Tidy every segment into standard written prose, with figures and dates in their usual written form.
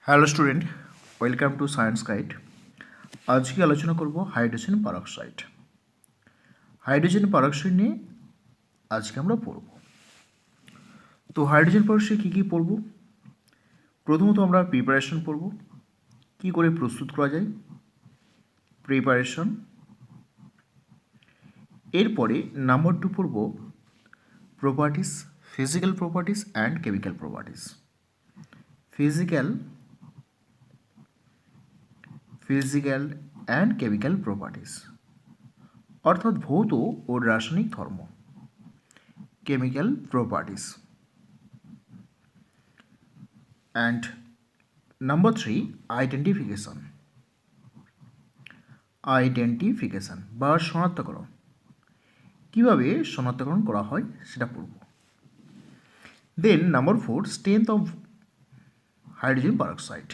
Hello student, welcome to science guide. আজকে আলোচনা করব হাইড্রোজেন পারক্সাইড। হাইড্রোজেন পারক্সাইড নিয়ে আজকে আমরা পড়ব। তো হাইড্রোজেন পারক্সাইড কী পড়ব? প্রথমত আমরা প্রিপারেশন পড়ব, কী করে প্রস্তুত করা যায়, প্রিপারেশন। এরপরে নাম্বার 2 পড়ব properties, physical properties and chemical properties. Physical and chemical properties অর্থাৎ ভৌত ও রাসায়নিক ধর্ম, chemical properties. And number 3 identification বা শনাক্তকরণ, কীভাবে শনাক্তকরণ করা হয় সেটা পড়ব। Then number 4 strength of hydrogen peroxide,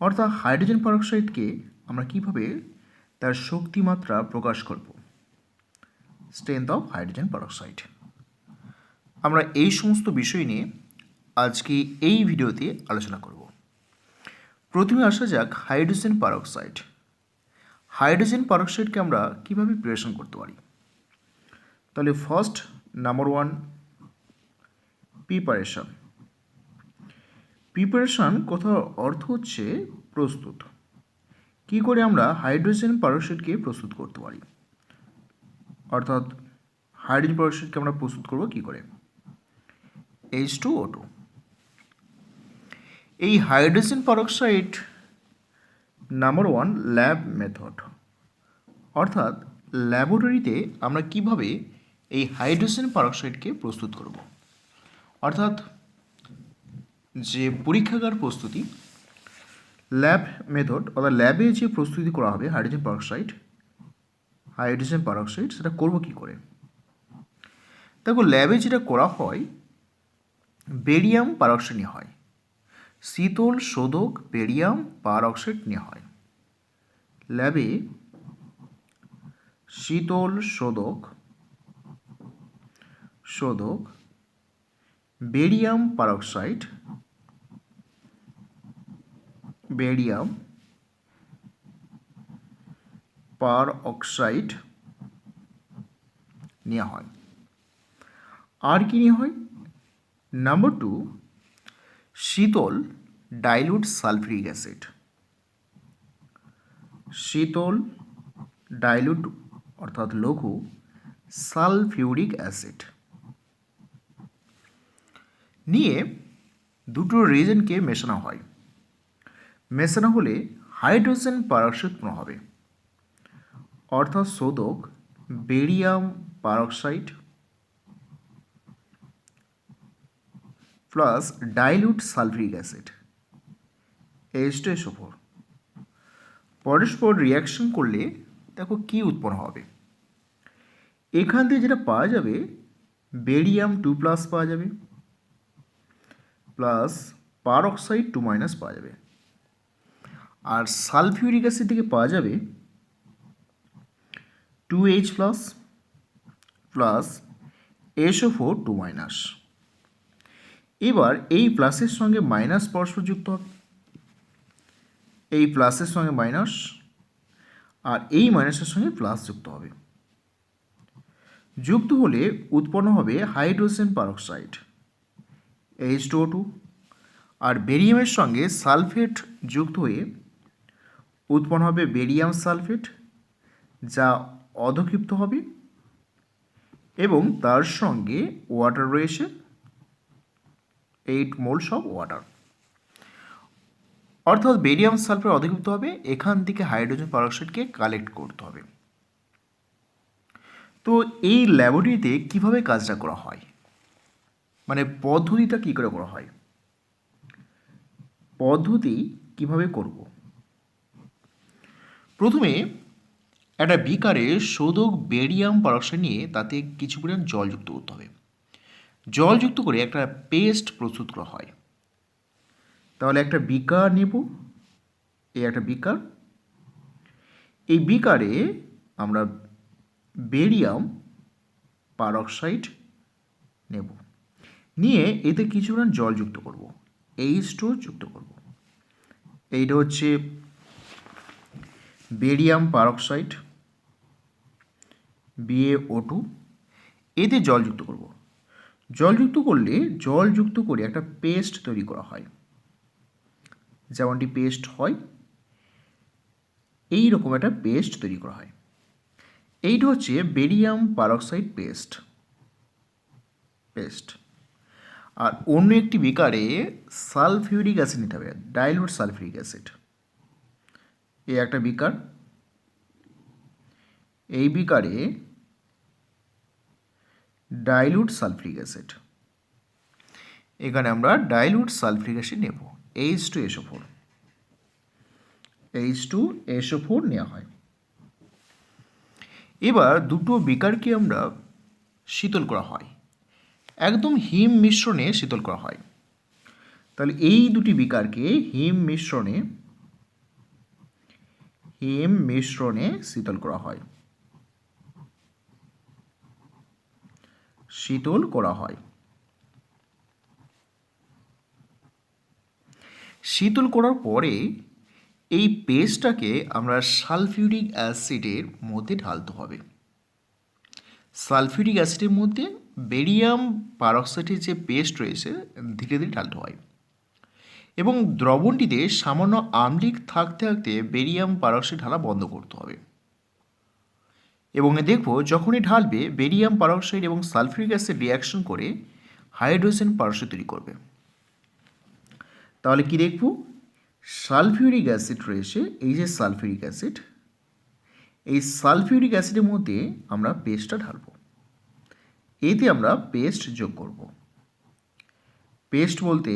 অর্থাৎ হাইড্রোজেন পারক্সাইডকে আমরা কীভাবে তার শক্তিমাত্রা প্রকাশ করব। স্ট্রেংথ অফ হাইড্রোজেন পারক্সাইড, আমরা এই সমস্ত বিষয় নিয়ে আজকে এই ভিডিওতে আলোচনা করব। প্রথমে আসা যাক হাইড্রোজেন পারক্সাইড। হাইড্রোজেন পারক্সাইডকে আমরা কীভাবে প্রিপারেশন করতে পারি? তাহলে ফার্স্ট নাম্বার 1 প্রিপারেশন কথার অর্থ হচ্ছে প্রস্তুত। কি করে আমরা হাইড্রোজেন পারক্সাইডকে প্রস্তুত করতে পারি, অর্থাৎ হাইড্রোজেন পারক্সাইডকে আমরা প্রস্তুত করব কি করে? H2O2। এই hydrogen peroxide number 1 lab method, অর্থাৎ ল্যাবরেটরিতে আমরা কিভাবে এই হাইড্রোজেন পারক্সাইডকে প্রস্তুত করব, অর্থাৎ যে পরীক্ষাগার প্রস্তুতি, ল্যাব মেথড অর্থাৎ ল্যাবে যে প্রস্তুতি করা হবে হাইড্রোজেন পারক্সাইড সেটা করব কি করে? দেখো, ল্যাবে যেটা করা হয় বেরিয়াম পারক্সাইড নেওয়া হয়, শীতল শোধক বেরিয়াম পারক্সাইড নেওয়া হয়। ল্যাবে শীতল শোধক বেরিয়াম পারক্সাইড নেওয়া হয়। আর কি নেওয়া হয়? নাম্বার 2 শীতল ডাইলুট সালফিউরিক অ্যাসিড। শীতল ডাইলুট অর্থাৎ লঘু সালফিউরিক অ্যাসিড নিয়ে দুটো রিয়েজেন্টকে মেশানো হয়। মেশানো হলে হাইড্রোজেন পারক্সাইড উৎপন্ন হবে, অর্থাৎ শোধক barium peroxide plus dilute sulphuric acid H2SO4 পরস্পর রিয়াকশন করলে দেখো কি উৎপন্ন হবে। এখান থেকে যেটা পাওয়া যাবে বেরিয়াম 2+ পাওয়া যাবে প্লাস পারক্সাইড 2- পাওয়া যাবে, আর সালফিউরিক অ্যাসিড থেকে পাওয়া যাবে 2H+ প্লাস SO4 2-। এবার এই প্লাসের সঙ্গে মাইনাস পরস্পর যুক্ত হবে, এই প্লাসের সঙ্গে মাইনাস আর এই মাইনাসের সঙ্গে প্লাস যুক্ত হবে। যুক্ত হলে উৎপন্ন হবে হাইড্রোজেন পারক্সাইড H2O2, আর বেরিয়ামের সঙ্গে সালফেট যুক্ত হয়ে উৎপন্ন হবে বেরিয়াম সালফেট, যা অধক্ষিপ্ত হবে এবং তার সঙ্গে ওয়াটার রয়েছে 8 মোলস অফ ওয়াটার, অর্থাৎ বেরিয়াম সালফেট অধক্ষিপ্ত হবে। এখান থেকে হাইড্রোজেন পারক্সাইডকে কালেক্ট করতে হবে। তো এই ল্যাবরেটরিতে কিভাবে কাজটা করা হয়, মানে পদ্ধতিটা কী করে করা হয়, পদ্ধতি কিভাবে করব? প্রথমে একটা বিকারে শোধক বেরিয়াম পারক্সাইড নিয়ে তাতে কিছু পরিমাণ জল যুক্ত করতে হবে। জল যুক্ত করে একটা পেস্ট প্রস্তুত করা হয়। তাহলে একটা বিকার নেব, এই একটা বিকার, এই বিকারে আমরা বেরিয়াম পারক্সাইড নেব, নিয়ে এতে কিছু পরিমাণ জল যুক্ত করব, H2 যুক্ত করব। এইটা হচ্ছে বেরিয়াম পারক্সাইড BaO2, এতে জল যুক্ত করব। জল যুক্ত করলে জল যুক্ত করে একটা পেস্ট তৈরি করা হয়, যেমনটি পেস্ট হয় এই রকম একটা পেস্ট তৈরি করা হয়। এইটা হচ্ছে বেরিয়াম পারক্সাইড পেস্ট। আর অন্য একটি বিকারে সালফিউরিক অ্যাসিড নিতে হবে, ডাইলুট সালফিউরিক অ্যাসিড। এই একটা বিকার, এই বিকারে ডাইলুট সালফিউরিক অ্যাসিড, এখানে আমরা ডাইলুট সালফিউরিক অ্যাসিড নেব, H2SO4 নেওয়া হয়। এবার দুটো বিকারকে আমরা শীতল করা হয়, একদম হিম মিশ্রণে শীতল করা হয়। তাহলে এই দুটি বিকারকে হিম মিশ্রণে শীতল করা হয়, শীতল করার পরে এই পেস্টটাকে আমরা সালফিউরিক অ্যাসিডের মধ্যে ঢালতে হবে। সালফিউরিক অ্যাসিডের মধ্যে বেরিয়াম পারক্সাইডের যে পেস্ট রয়েছে ধীরে ধীরে ঢালতে হয়, এবং দ্রবণটিতে সামান্য আম্লিক থাকতে থাকতে বেরিয়াম পারক্সাইড ঢালা বন্ধ করতে হবে। এবং দেখব যখনই ঢালবে বেরিয়াম পারক্সাইড এবং সালফিউরিক অ্যাসিড রিয়াকশন করে হাইড্রোজেন পারক্সাইড তৈরি করবে। তাহলে কি দেখব, সালফিউরিক অ্যাসিড রয়েছে, এই যে সালফিউরিক অ্যাসিড, এই সালফিউরিক অ্যাসিডের মধ্যে আমরা পেস্টটা ঢালব। এতে আমরা পেস্ট যোগ করব। পেস্ট বলতে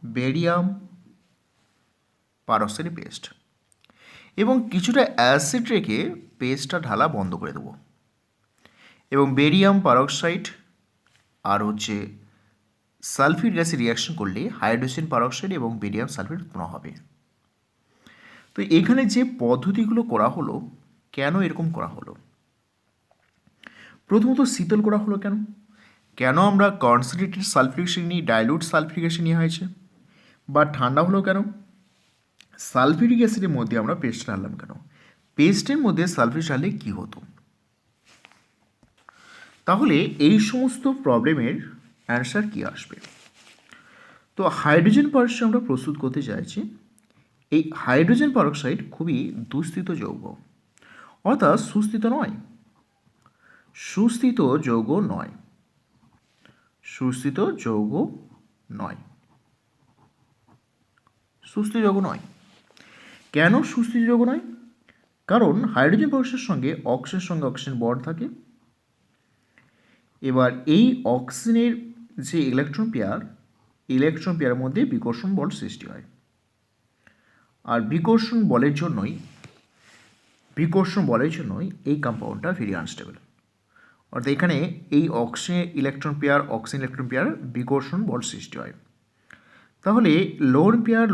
বেরিয়াম পারক্সাইডের পেস্ট, এবং কিছুটা অ্যাসিড রেখে পেস্টটা ঢালা বন্ধ করে দেব। এবং বেরিয়াম পারক্সাইড আর হচ্ছে সালফিউরিক অ্যাসিড রিয়াকশন করলে হাইড্রোজেন পারক্সাইড এবং বেরিয়াম সালফেট উৎপন্ন হবে। তো এখানে যে পদ্ধতিগুলো করা হলো, কেন এরকম করা হলো? প্রথমত শীতল করা হলো কেন? কেন আমরা কনসেন্ট্রেটেড সালফিউরিক অ্যাসিড নিই, ডাইলুট সালফিউরিক অ্যাসিড নেওয়া হয়েছে? বা ঠান্ডা হলো কেন? সালফিউরিক অ্যাসিডের মধ্যে আমরা পেস্ট ঢাললাম কেন? পেস্টের মধ্যে সালফিউরিক ঢাললে কী হতো? তাহলে এই সমস্ত প্রবলেমের অ্যান্সার কী আসবে? তো হাইড্রোজেন পারক্সাইড আমরা প্রস্তুত করতে চাইছি। এই হাইড্রোজেন পারক্সাইড খুবই দুস্থিত যৌগ, অর্থাৎ সুস্থিত নয়, সুস্থিত যৌগ নয়। কেন সুস্থিত যৌগ নয়? কারণ হাইড্রোজেন পারক্সাইডের সঙ্গে অক্সিজেন বন্ড থাকে। এবার এই অক্সিজেনের যে ইলেকট্রন পেয়ারের মধ্যে বিকর্ষণ বল সৃষ্টি হয়, আর বিকর্ষণ বলের জন্যই এই কম্পাউন্ডটা ভেরি আনস্টেবল। অর্থাৎ এখানে এই অক্সিজেন ইলেকট্রন পেয়ার বিকর্ষণ বল সৃষ্টি হয়। তাহলে লোন পেয়ার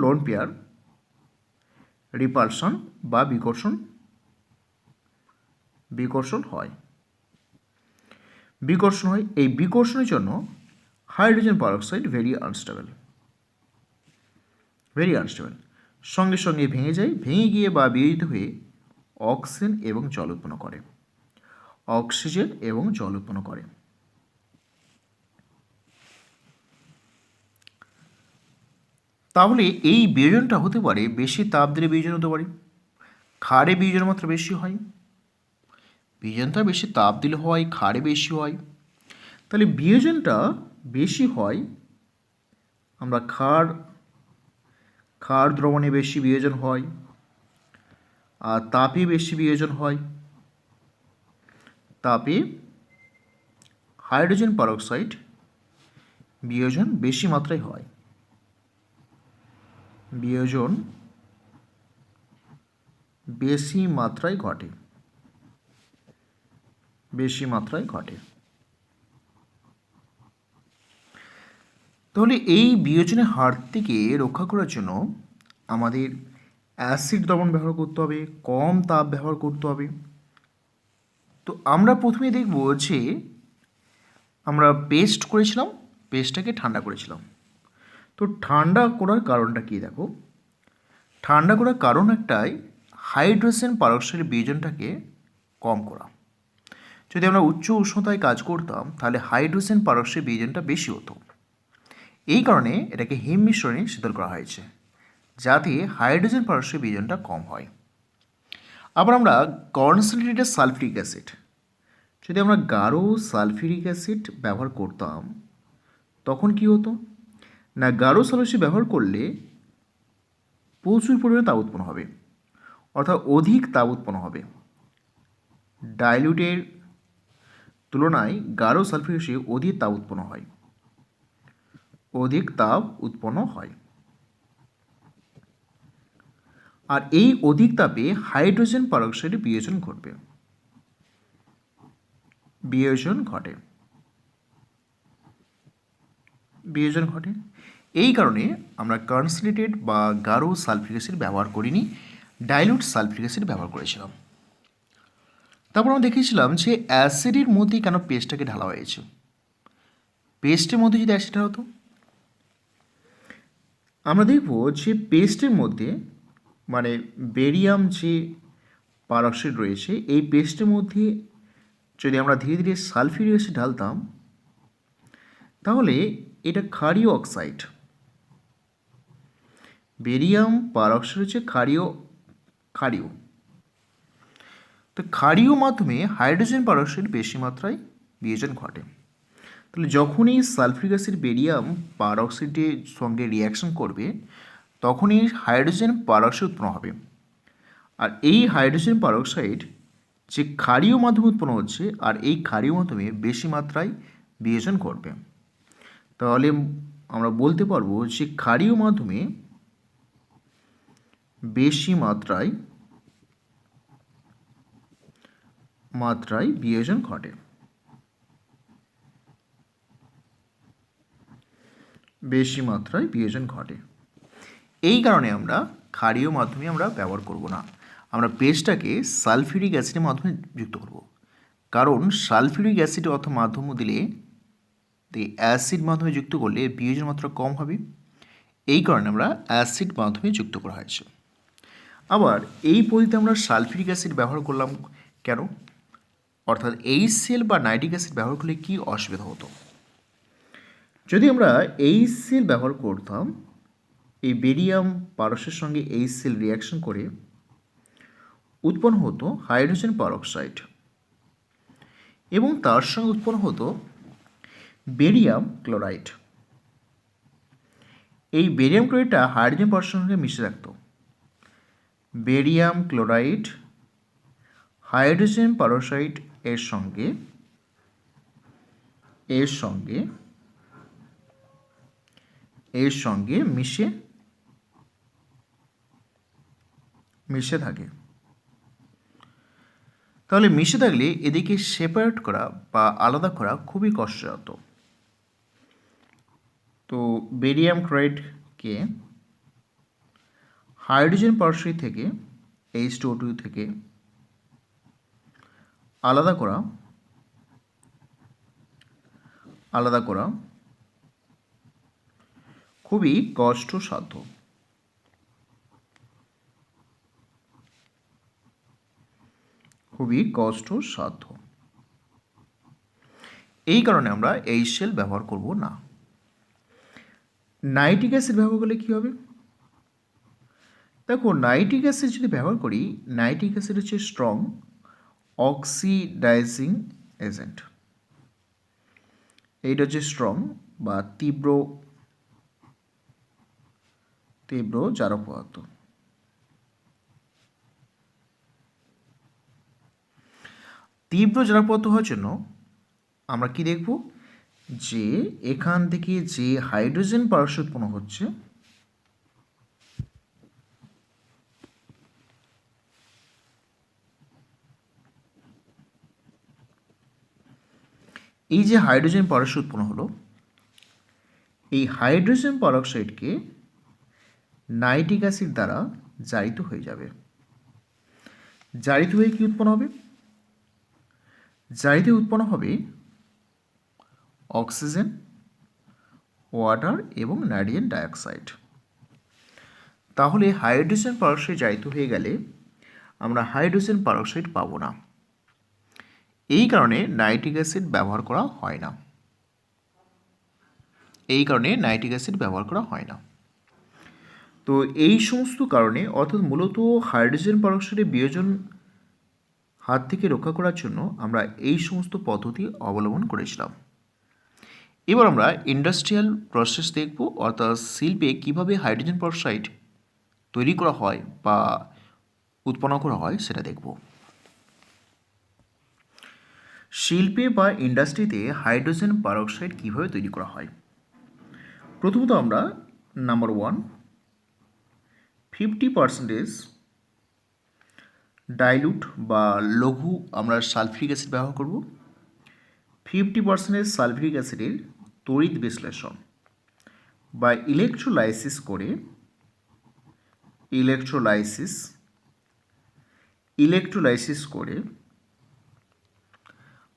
রিপালশন বা বিকর্ষণ হয়। এই বিকর্ষণের জন্য হাইড্রোজেন পারক্সাইড ভেরি আনস্টেবল, সঙ্গে সঙ্গে ভেঙে গিয়ে বা বিয়োজিত হয়ে অক্সিজেন এবং জল উৎপন্ন করে। তাহলে এই বিয়োজনটা হতে পারে বেশি তাপ দিলে বিয়োজন হতে পারে, ক্ষারে বিয়োজন মাত্রা বেশি হয়, বিয়োজনটা বেশি তাপ দিলে হয়, ক্ষারে বেশি হয়। তাহলে বিয়োজনটা বেশি হয়, আমরা ক্ষার দ্রবণে বেশি বিয়োজন হয়, আর তাপে বেশি বিয়োজন হয়। তাপে হাইড্রোজেন পারক্সাইড বিয়োজন বেশি মাত্রায় হয়, বেশি মাত্রায় ঘটে। তাহলে এই বিয়োজনের হার থেকে রক্ষা করার জন্য আমাদের অ্যাসিড দ্রবণ ব্যবহার করতে হবে, কম তাপ ব্যবহার করতে হবে। তো আমরা প্রথমে দেখব যে আমরা পেস্ট করেছিলাম, পেস্টটাকে ঠান্ডা করেছিলাম। তো ঠান্ডা করার কারণটা কী দেখো, ঠান্ডা করার কারণ একটাই, হাইড্রোজেন পারক্সাইডের বিয়োজনটাকে কম করা। যদি আমরা উচ্চ উষ্ণতায় কাজ করতাম তাহলে হাইড্রোজেন পারক্সাইড বিয়োজনটা বেশি হতো। এই কারণে এটাকে হিম মিশ্রণে শীতল করা হয়েছে, যাতে হাইড্রোজেন পারক্সাইড বিয়োজনটা কম হয়। আবার আমরা কনসেন্ট্রেটেড সালফিউরিক অ্যাসিড, যদি আমরা গাঢ় সালফিউরিক অ্যাসিড ব্যবহার করতাম তখন কি হতো না, গাঢ় সালফিউরিক ব্যবহার করলে প্রচুর পরিমাণে তাপ উৎপন্ন হবে, অর্থাৎ অধিক তাপ উৎপন্ন হবে। ডাইলিউটের তুলনায় গাঢ় সালফিউরিক অধিক তাপ উৎপন্ন হয়, আর এই অধিক তাপে হাইড্রোজেন পারক্সাইডের বিয়োজন ঘটে। এই কারণে আমরা কনসেন্ট্রেটেড বা গাঢ় সালফিউরিক অ্যাসিড ব্যবহার করিনি, ডাইলিউট সালফিউরিক অ্যাসিড ব্যবহার করেছিলাম। তারপর আমরা দেখেছিলাম যে অ্যাসিডের মধ্যে কেন পেস্টটাকে ঢালা হয়েছে। পেস্টের মধ্যে যদি অ্যাসিড হতো, আমরা দেখব যে পেস্টের মধ্যে মানে বেরিয়াম যে পারক্সাইড রয়েছে, এই পেস্টের মধ্যে যদি আমরা ধীরে ধীরে সালফিউরিক অ্যাসিড ঢালতাম তাহলে এটা ক্ষারীয় অক্সাইড। বেরিয়াম পারক্সাইড হচ্ছে ক্ষারীয়। তো ক্ষারীয় মাধ্যমে হাইড্রোজেন পারক্সাইড বেশি মাত্রায় বিয়োজন ঘটে। তাহলে যখনই সালফিউরিক অ্যাসিড বেরিয়াম পারক্সাইডের সঙ্গে রিয়াকশন করবে তখনই হাইড্রোজেন পারক্সাইড উৎপন্ন হবে। আর এই হাইড্রোজেন পারক্সাইড যে ক্ষারীয় মাধ্যমে উৎপন্ন হচ্ছে, আর এই ক্ষারীয় মাধ্যমে বেশি মাত্রায় বিয়োজন ঘটবে। তাহলে আমরা বলতে পারবো যে ক্ষারীয় মাধ্যমে বেশি মাত্রায় বিয়োজন ঘটে। এই কারণে আমরা ক্ষারীয় মাধ্যমে আমরা ব্যবহার করব না, আমরা পেস্টটাকে সালফিউরিক অ্যাসিডের মাধ্যমে যুক্ত করব। কারণ সালফিউরিক অ্যাসিড অথবা মাধ্যম দিলে অ্যাসিড মাধ্যমে যুক্ত করলে বিয়োজন মাত্রা কম হবে। এই কারণে আমরা অ্যাসিড মাধ্যমে যুক্ত করা হয়েছে। আবার এই পদ্ধতিতে আমরা সালফিউরিক অ্যাসিড ব্যবহার করলাম কেন, অর্থাৎ HCl বা নাইট্রিক অ্যাসিড ব্যবহার করলে কি অসুবিধা হতো। যদি আমরা HCl ব্যবহার করতাম, এই বেরিয়াম পারক্সাইডের সঙ্গে HCl রিয়াকশন করে উৎপন্ন হতো হাইড্রোজেন পারক্সাইড, এবং তার সঙ্গে উৎপন্ন হতো বেরিয়াম ক্লোরাইড। এই বেরিয়াম ক্লোরাইডটা হাইড্রোজেন পারক্সাইডের সঙ্গে মিশে থাকত। বেরিয়াম ক্লোরাইড হাইড্রোজেন পারক্সাইড এর সঙ্গে মিশে থাকে। তাহলে মিশে থাকলে এদিকে সেপারেট করা বা আলাদা করা খুবই কষ্টসাধ্য। তো বেরিয়াম ক্লোরাইডকে হাইড্রোজেন পারক্সাইড থেকে H2O2 থেকে আলাদা করা খুবই কষ্টসাধ্য। এই কারণে আমরা HCl ব্যবহার করব না। নাইট্রিক অ্যাসিড ব্যবহার করলে কী হবে? দেখো, নাইট্রিক অ্যাসিড যদি ব্যবহার করি, নাইট্রিক অ্যাসিড হচ্ছে স্ট্রং অক্সিডাইজিং এজেন্ট। এইটা হচ্ছে স্ট্রং বা তীব্র জারক পদার্থ। তীব্র জারক পদার্থ হওয়ার জন্য আমরা কি দেখব, যে এখান থেকে যে হাইড্রোজেন পারক্সাইড উৎপন্ন হচ্ছে, এই যে হাইড্রোজেন পারক্সাইড উৎপন্ন হলো, এই হাইড্রোজেন পারক্সাইডকে নাইট্রিক অ্যাসিড দ্বারা জারিত হয়ে যাবে। জারিত হয়ে কি উৎপন্ন হবে? জারিত উৎপন্ন হবে অক্সিজেন, ওয়াটার এবং নাইট্রোজেন ডাইঅক্সাইড। তাহলে হাইড্রোজেন পারক্সাইড জারিত হয়ে গেলে আমরা হাইড্রোজেন পারক্সাইড পাবো না। এই কারণে নাইট্রিক অ্যাসিড ব্যবহার করা হয় না। তো এই সমস্ত কারণে অর্থাৎ মূলত হাইড্রোজেন পারক্সাইডের বিয়োজন হাত থেকে রক্ষা করার জন্য আমরা এই সমস্ত পদ্ধতি অবলম্বন করেছিলাম। এবার আমরা ইন্ডাস্ট্রিয়াল প্রসেস দেখব, অর্থাৎ শিল্পে কীভাবে হাইড্রোজেন পারক্সাইড তৈরি করা হয় বা উৎপন্ন করা হয় সেটা দেখব। শিল্পে বা ইন্ডাস্ট্রিতে হাইড্রোজেন পারক্সাইড কীভাবে তৈরি করা হয়। প্রথমত আমরা নাম্বার 1 50% ডাইলুট বা লঘু আমরা সালফিউরিক অ্যাসিড ব্যবহার করব। 50% সালফিউরিক অ্যাসিডের তড়িৎ বিশ্লেষণ বা ইলেকট্রোলাইসিস করে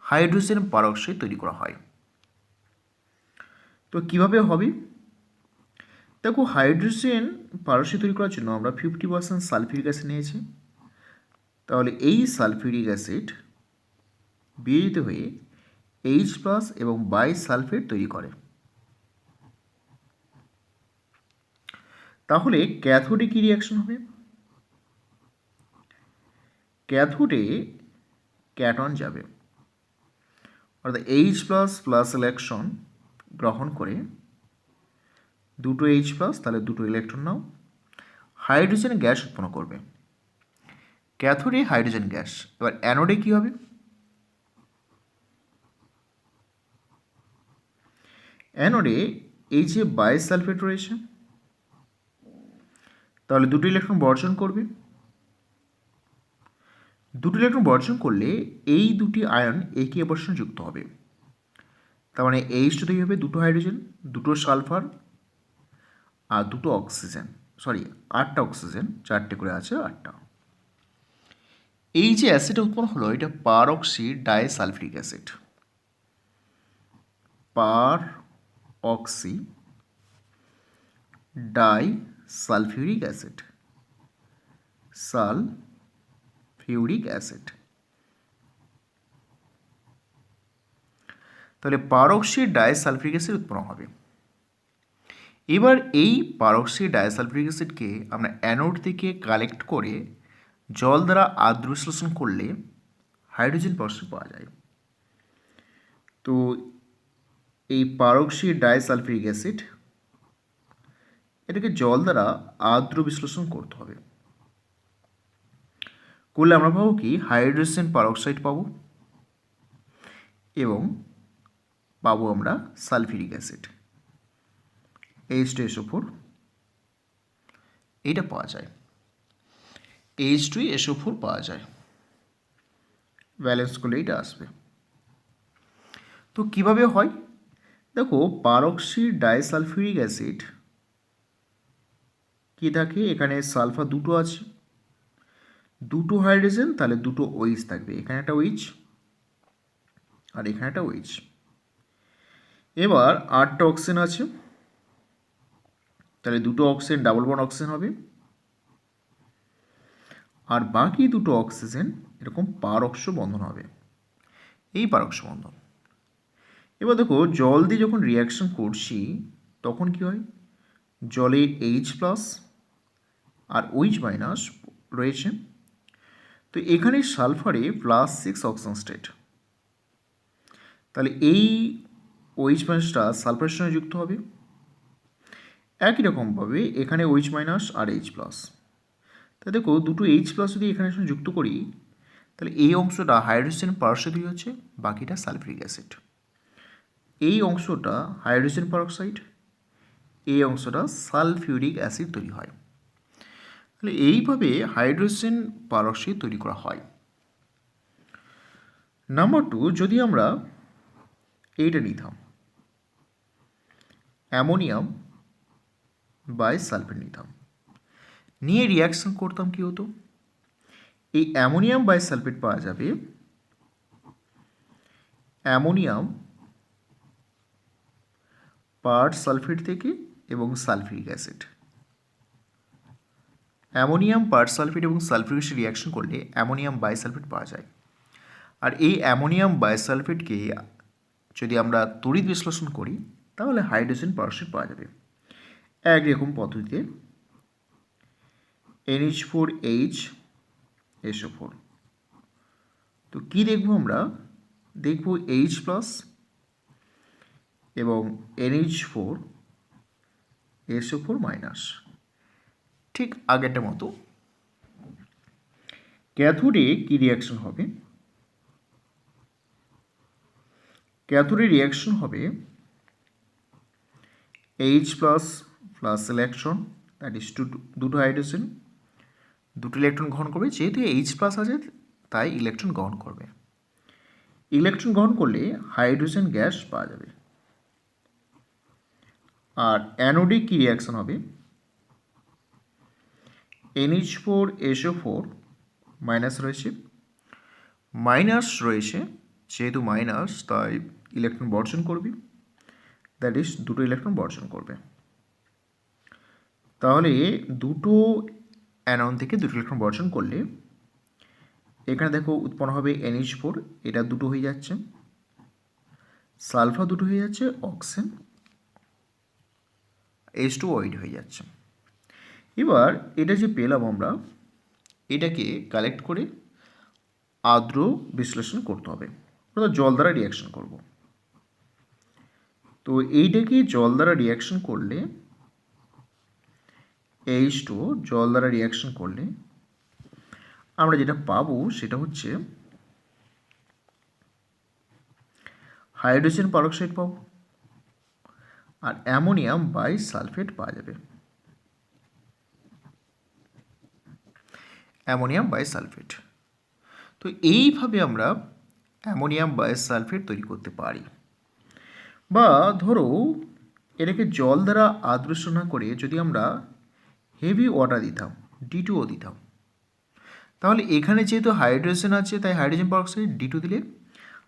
হাইড্রোজেন পারক্সাইড তৈরি করা হয়। তো কিভাবে হবে? দেখো, হাইড্রোজেন পারক্সাইড তৈরি করার জন্য আমরা 50% সালফিউরিক অ্যাসিড নিয়েছি। তাহলে এই সালফিউরিক অ্যাসিড বিয়োজিত হয়ে H+ এবং বাইসালফেট তৈরি করে। তাহলে ক্যাথোডে কি রিয়াকশন হবে? ক্যাথোডে ক্যাটন যাবে, অর্থাৎ H+ ইলেকট্রন গ্রহণ করে দুটো H+, তাহলে দুটো ইলেকট্রন নাও, হাইড্রোজেন গ্যাস উৎপন্ন করবে। ক্যাথোডে হাইড্রোজেন গ্যাস। এবার অ্যানোডে কি হবে? অ্যানোডে এই যে বাইসালফেট রয়েছে, তাহলে দুটো ইলেকট্রন বর্জন করবে। দুটো ইলেকট্রন বর্জন করলে এই দুটি আয়ন একই অপরের সঙ্গে যুক্ত হবে। তার মানে H2 তৈরি হবে, দুটো হাইড্রোজেন, দুটো সালফার আর দুটো অক্সিজেন, 8টা অক্সিজেন, 4টে করে আছে 8টা। এই যে অ্যাসিডটা উৎপন্ন হলো এটা peroxy disulphuric acid. Peroxy disulphuric acid, sulphuric acid. তাহলে পারঅক্সি ডাইসালফিউরিক অ্যাসিড উৎপন্ন হবে। এবার এই পারঅক্সি ডাইসালফিউরিক অ্যাসিডকে আমরা অ্যানোড থেকে কালেক্ট করে জল দ্বারা আদ্র বিশ্লেষণ করলে হাইড্রোজেন পারক্সাইড পাওয়া যায়। তো এই পারঅক্সি ডাইসালফিউরিক অ্যাসিড এটাকে জল দ্বারা আদ্র বিশ্লেষণ করতে হবে। করলে আমরা পাবো কি? হাইড্রোজেন পারক্সাইড পাবো এবং পাবো আমরা সালফিউরিক অ্যাসিড H2SO4, এইটা পাওয়া যায়। H2SO4 পাওয়া যায়, ব্যালেন্স করলে এইটা আসবে। তো কিভাবে হয়? দেখো, পারঅক্সি ডাইসালফিউরিক অ্যাসিড কি থাকে, এখানে সালফার দুটো আছে, দুটো হাইড্রোজেন, তাহলে দুটো OH থাকবে, এখানে একটা OH আর এখানে একটা OH। এবার 8টা অক্সিজেন আছে, তাহলে দুটো অক্সিজেন ডাবল বন্ড অক্সিজেন হবে, আর বাকি দুটো অক্সিজেন এরকম পারক্স বন্ধন হবে, এই পারক্স বন্ধন। এবার দেখো, জল দিয়ে যখন রিয়াকশন করছি তখন কি হয়? জলে H+ আর OH- রয়েছে, তো এখানে সালফারে +6 অক্সিজেন স্টেট, তাহলে এই OH- সালফারের সঙ্গে যুক্ত হবে। একই রকমভাবে এখানে OH- আর H+, তাই দেখো দুটো H+ যদি এখানে সঙ্গে যুক্ত করি তাহলে এই অংশটা হাইড্রোজেন পারক্সাইড তৈরি হচ্ছে, বাকিটা সালফিউরিক অ্যাসিড। এই অংশটা হাইড্রোজেন পারক্সাইড, এই অংশটা সালফিউরিক অ্যাসিড তৈরি হয়। তাহলে এইভাবে হাইড্রোজেন পারক্সাইড তৈরি করা হয়। নাম্বার 2, যদি আমরা এইটা নিতাম, অ্যামোনিয়াম বাইসালফেট নিতাম, নিয়ে রিয়াকশন করতাম, কি হতো? এই অ্যামোনিয়াম বাইসালফেট পাওয়া যাবে অ্যামোনিয়াম পার সালফেট থেকে এবং সালফিউরিক অ্যাসিড। অ্যামোনিয়াম পারসালফেট এবং সালফিউরিক অ্যাসিড রিয়াকশন করলে অ্যামোনিয়াম বাইসালফেট পাওয়া যায়। আর এই অ্যামোনিয়াম বাইসালফেটকে যদি আমরা তড়িৎ বিশ্লেষণ করি তাহলে হাইড্রোজেন পারঅক্সাইড পাওয়া যাবে একই রকম পদ্ধতিতে NH4HSO4। তো কী দেখব আমরা? দেখব H+ এবং NH4SO4-। ঠিক আগেরটার মতো ক্যাথোডে কী রিয়াকশন হবে? ক্যাথোডে রিয়াকশন হবে H+ plus electron, that is দুটো হাইড্রোজেন দুটো ইলেকট্রন গ্রহণ করবে। যেহেতু H+ আছে তাই ইলেকট্রন গ্রহণ করবে। ইলেকট্রন গ্রহণ করলে হাইড্রোজেন গ্যাস পাওয়া যাবে। আর অ্যানোডে কী রিয়াকশন হবে? NH4SO4 মাইনাস রয়েছে, যেহেতু মাইনাস তাই ইলেকট্রন বর্জন করবে, দ্যাট ইজ দুটো ইলেকট্রন বর্জন করবে। তাহলে দুটো অ্যানন থেকে দুটো ইলেকট্রন বর্জন করলে এখানে দেখো উৎপন্ন হবে NH4, এটা দুটো হয়ে যাচ্ছে, সালফার দুটো হয়ে যাচ্ছে, অক্সিজেন H2O হয়ে যাচ্ছে। এবার এটা যে পেলাম আমরা, এটাকে কালেক্ট করে আর্দ্র বিশ্লেষণ করতে হবে, অর্থাৎ জল দ্বারা রিয়াকশন করব। তো এইটাকে জল দ্বারা রিয়াকশন করলে H2O জল দ্বারা রিয়াকশন করলে আমরা যেটা পাবো সেটা হচ্ছে হাইড্রোজেন পারঅক্সাইড পাবো আর অ্যামোনিয়াম বাইসালফেট পাওয়া যাবে। Ammonium bisulphate. তো এইভাবে আমরা অ্যামোনিয়াম বাইসালফেট তৈরি করতে পারি। বা ধরো এটাকে জল দ্বারা আদ্রশ্য না করে যদি আমরা হেভি ওয়াটার দিতাম, D2O দিতাম, তাহলে এখানে যেহেতু হাইড্রোজেন আছে তাই হাইড্রোজেন পারঅক্সাইড D2 দিলে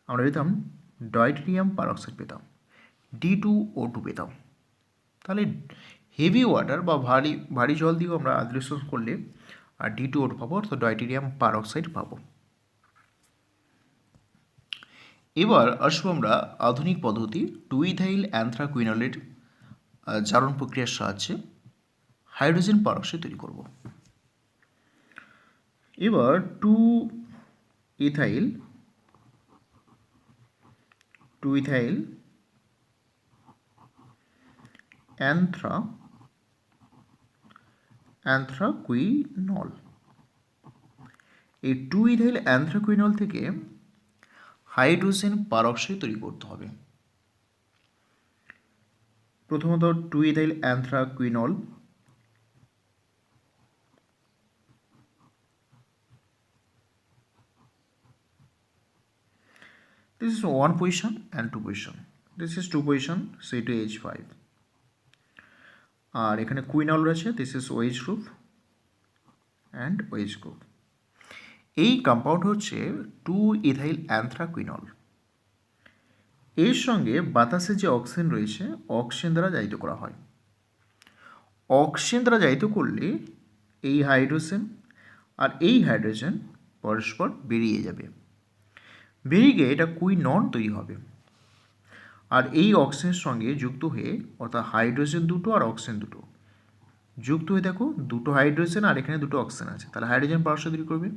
আমরা পেতাম ডয়টেরিয়াম পারঅক্সাইড, পেতাম D2O2 পেতাম। তাহলে হেভি ওয়াটার বা ভারী জল দিয়েও আমরা আদ্রশ্য করলে আর D2O2 পাবো, অর্থাৎ ডয়টেরিয়াম পারঅক্সাইড পাবো। এবার আসবো আমরা আধুনিক পদ্ধতি 2-ইথাইল অ্যান্থ্রাকুইনলের জারণ প্রক্রিয়ার সাহায্যে হাইড্রোজেন পারঅক্সাইড তৈরি করব। এবার 2-ইথাইল অ্যান্থ্রাকুইনল, এই 2-ইথাইল অ্যান্থ্রাকুইনল থেকে হাইড্রোজেন পারঅক্সাইড তৈরি করতে হবে। প্রথমত 2-ইথাইল অ্যান্থ্রাকুইনল, this is 1 position and 2 position, this is 2 position C2H5, আর এখানে কুইনল রয়েছে, this is OH group and OH group। এই কম্পাউন্ড হচ্ছে 2-ইথাইল অ্যান্থ্রাকুইনল। এর সঙ্গে বাতাসে যে অক্সিজেন রয়েছে অক্সিজেন দ্বারা জাহিত করা হয়। অক্সিজেন দ্বারা জাহিত করলে এই হাইড্রোজেন আর এই হাইড্রোজেন পরস্পর বেরিয়ে যাবে, বেরিয়ে গিয়ে এটা কুইনন তৈরি হবে। আর এই অক্সিজেনের সঙ্গে যুক্ত হয়ে, অর্থাৎ হাইড্রোজেন দুটো আর অক্সিজেন দুটো যুক্ত হয়ে দেখো দুটো হাইড্রোজেন আর এখানে দুটো অক্সিজেন আছে, তাহলে হাইড্রোজেন পারঅক্সাইড তৈরি করবে।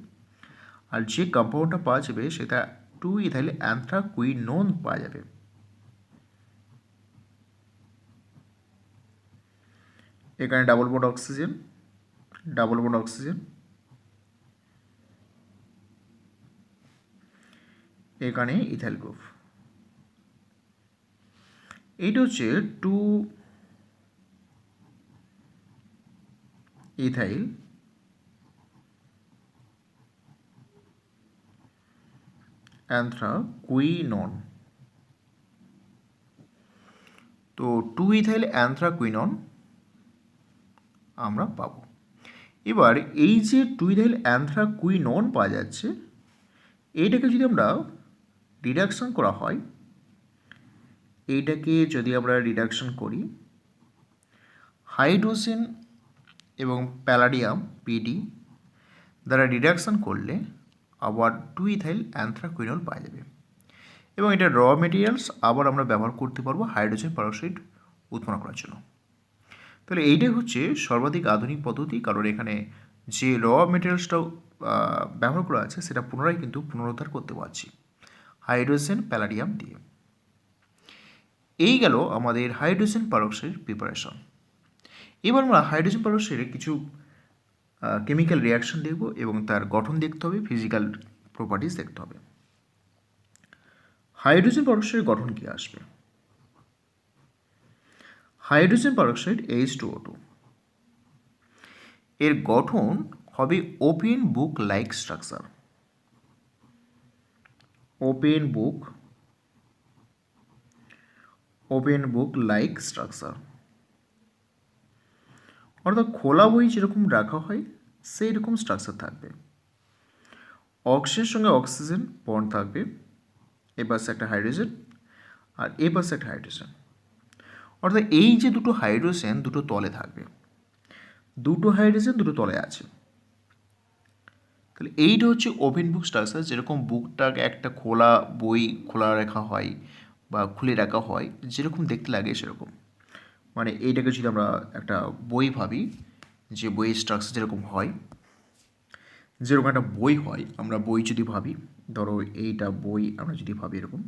আর যে কম্পাউন্ডটা পাওয়া যাবে সেটা 2-ইথাইল অ্যান্থ্রাকুইনোন পাওয়া যাবে। এখানে ডাবল বন্ড অক্সিজেন, এখানে ইথাইল গ্রুপ। এইটা হচ্ছে 2-ইথাইল অ্যান্থ্রাকুইনন। তো 2-ইথাইল অ্যান্থ্রাকুইনন আমরা পাবো। এবার এই যে 2-ইথাইল অ্যান্থ্রাকুইনন পাওয়া যাচ্ছে, এইটাকে যদি আমরা রিডাকশন করা হয়, এইটাকে যদি আমরা রিডাকশন করি, হাইড্রোজেন এবং প্যালাডিয়াম পিডি দ্বারা রিডাকশন করলে আবার 2 ইথাইল অ্যানথ্রাকুইনল পাওয়া যাবে এবং এটা র মেটেরিয়ালস আবার আমরা ব্যবহার করতে পারবো হাইড্রোজেন পারক্সাইড উৎপন্ন করার জন্য। তাহলে এইটাই হচ্ছে সর্বাধিক আধুনিক পদ্ধতি, কারণ এখানে যে র মেটেরিয়ালসটাও ব্যবহার করা আছে সেটা পুনরায় কিন্তু পুনরুদ্ধার করতে পারছি হাইড্রোজেন প্যালাডিয়াম দিয়ে। এই গেল আমাদের হাইড্রোজেন পারক্সাইড প্রিপারেশন। এবার আমরা হাইড্রোজেন পারক্সাইডের কিছু কেমিক্যাল রিয়াকশন দেখব এবং তার গঠন দেখতে হবে, ফিজিক্যাল প্রপার্টিস দেখতে হবে। হাইড্রোজেন পারক্সাইডের গঠন কি আসবে? হাইড্রোজেন পারক্সাইড H2O2 এর গঠন হবে open book like structure. Open book like structure অর্থাৎ খোলা বই যেরকম রাখা হয় সেই রকম স্ট্রাকচার থাকবে। অক্সিজেনের সঙ্গে অক্সিজেন বন্ড থাকবে, এ পাশে একটা হাইড্রোজেন আর এ পাশে একটা হাইড্রোজেন, অর্থাৎ এই যে দুটো হাইড্রোজেন দুটো তলে থাকবে, দুটো হাইড্রোজেন দুটো তলে আছে। তাহলে এইটা হচ্ছে ওপেন বুক স্ট্রাকচার, যেরকম বুকটাকে একটা খোলা বই খোলা রাখা হয় বা খুলে রাখা হয় যেরকম দেখতে লাগে সেরকম, মানে এইটাকে যদি আমরা একটা বই ভাবি, যে বইয়ের স্ট্রাকচার যেরকম হয়, যেরকম একটা বই হয়, আমরা বই যদি ভাবি, ধরো এইটা বই আমরা যদি ভাবি এরকম,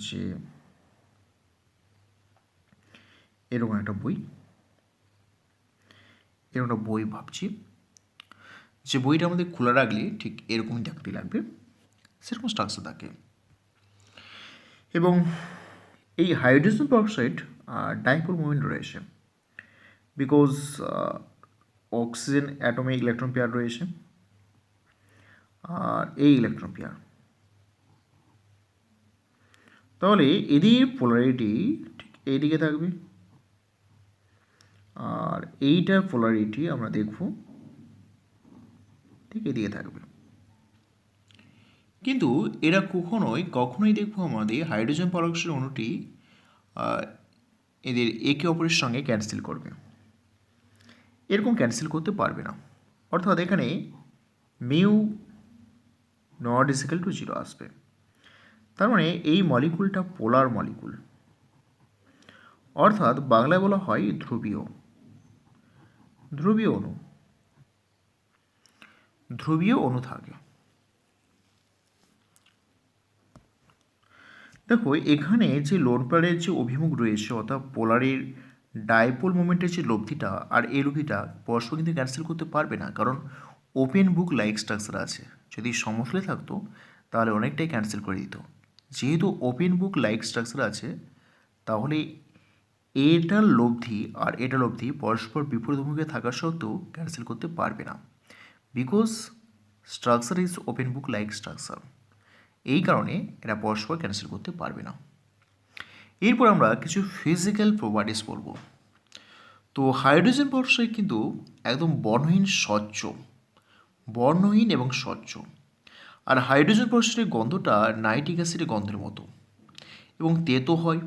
যে এরকম একটা বই, এরকম একটা বই ভাবছি, যে বইটা আমাদের খোলা রাখলে ঠিক এরকমই দেখতে লাগবে, সেরকম স্ট্রাকচার থাকে। এবং এই হাইড্রোজেন পারক্সাইড ডাইপোল মোমেন্ট রয়েছে, বিকজ অক্সিজেন অ্যাটমে ইলেকট্রন পেয়ার রয়েছে আর এই ইলেকট্রন পেয়ার, তাহলে এদের পোলারিটি ঠিক এইদিকে থাকবে আর এইটার পোলারিটি আমরা দেখব ঠিক এদিকে থাকবে। কিন্তু এরা কখনোই দেখবো আমাদের হাইড্রোজেন পারক্সাইড অণুটি এদের একে অপরের সঙ্গে ক্যান্সেল করবে, এরকম ক্যান্সেল করতে পারবে না। অর্থাৎ এখানে মিউ নট ইজিক্যাল টু 0 আসবে। তার মানে এই মলিকুলটা পোলার মলিকুল, অর্থাৎ বাংলায় বলা হয় ধ্রুবীয় অণু থাকে। দেখো এখানে যে লোন পেয়ারের যে অভিমুখ রয়েছে, অর্থাৎ পোলারের ডাইপোল মোমেন্টের যে লব্ধিটা আর এই লব্ধিটা পরস্পর কিন্তু ক্যান্সেল করতে পারবে না, কারণ ওপেন বুক লাইক স্ট্রাকচার আছে। যদি সমতলে থাকতো তাহলে অনেকটাই ক্যান্সেল করে দিত। যেহেতু ওপেন বুক লাইক স্ট্রাকচার আছে, তাহলে এটার লব্ধি আর এটার লব্ধি পরস্পর বিপরীত অভিমুখে থাকা সত্ত্বেও ক্যান্সেল করতে পারবে না, because structure is open book like structure. এই কারণে এরা পরস্পর ক্যান্সেল করতে পারবে না। এরপর আমরা কিছু ফিজিক্যাল প্রপার্টিস বলব। তো হাইড্রোজেন পারক্সাইড কিন্তু একদম বর্ণহীন এবং স্বচ্ছ। আর হাইড্রোজেন পারক্সাইডের গন্ধটা নাইট্রিক অ্যাসিডের গন্ধের মতো এবং তেতো হয়।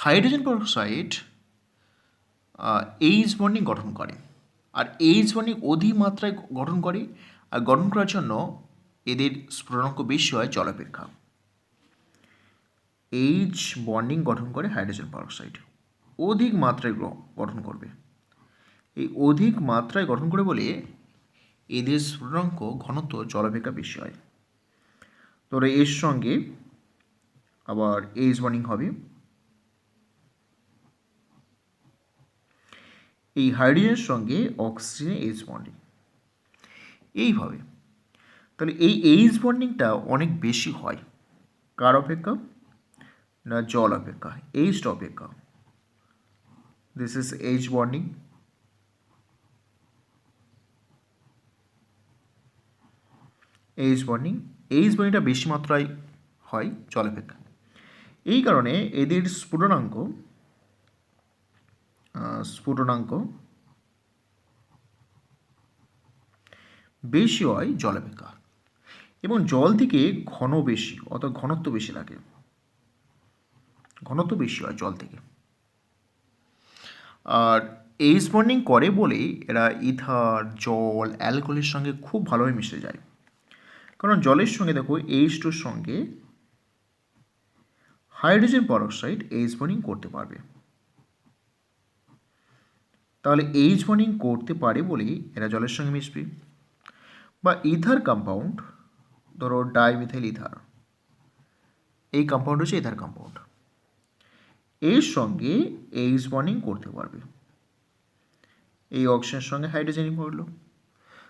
হাইড্রোজেন পারক্সাইড এইচ বন্ডিং গঠন করে, আর এইচ বন্ডিং অধিক মাত্রায় গঠন করে, আর গঠন করার জন্য এদের স্ফুটনাঙ্ক বেশি হয় জল অপেক্ষা। এইচ বন্ডিং গঠন করে হাইড্রোজেন পারক্সাইড, অধিক মাত্রায় গঠন করবে। এই অধিক মাত্রায় গঠন করে বলে এদের স্ফুটনাঙ্ক ঘনত্ব জল অপেক্ষা বেশি হয়। তো এর সঙ্গে আবার এইচ বন্ডিং হবে। এই হাইড্রোজেনের সঙ্গে অক্সিজেনের এইচ বন্ডিং এইভাবে। তাহলে এই এইচ বন্ডিংটা অনেক বেশি হয় কার অপেক্ষা? না জল অপেক্ষা, এইচ অপেক্ষা। This is H bonding. H বন্ডিংটা বেশি মাত্রায় হয় জল অপেক্ষা। এই কারণে এদের স্ফুটনাঙ্ক বেশি হয় জল অপেক্ষা, এবং জল থেকে ঘন বেশি, অর্থাৎ ঘনত্ব বেশি লাগে, ঘনত্ব বেশি হয় জল থেকে। আর এইচ বন্ডিং করে বলেই এরা ইথার, জল, অ্যালকোহলের সঙ্গে খুব ভালোভাবে মিশে যায়। কারণ জলের সঙ্গে দেখো H2 সঙ্গে হাইড্রোজেন পারক্সাইড এইচ বন্ডিং করতে পারবে। তাহলে এইচ বন্ডিং করতে পারে বলেই এরা জলের সঙ্গে মিশবে। বা ইথার কম্পাউন্ড, ধরো ডাইমিথাইল ইথার, এই কম্পাউন্ড হচ্ছে ইথার কম্পাউন্ড, এর সঙ্গে এইচ বন্ডিং করতে পারবে। এই অক্সিজেনের সঙ্গে হাইড্রোজেনই পড়লো,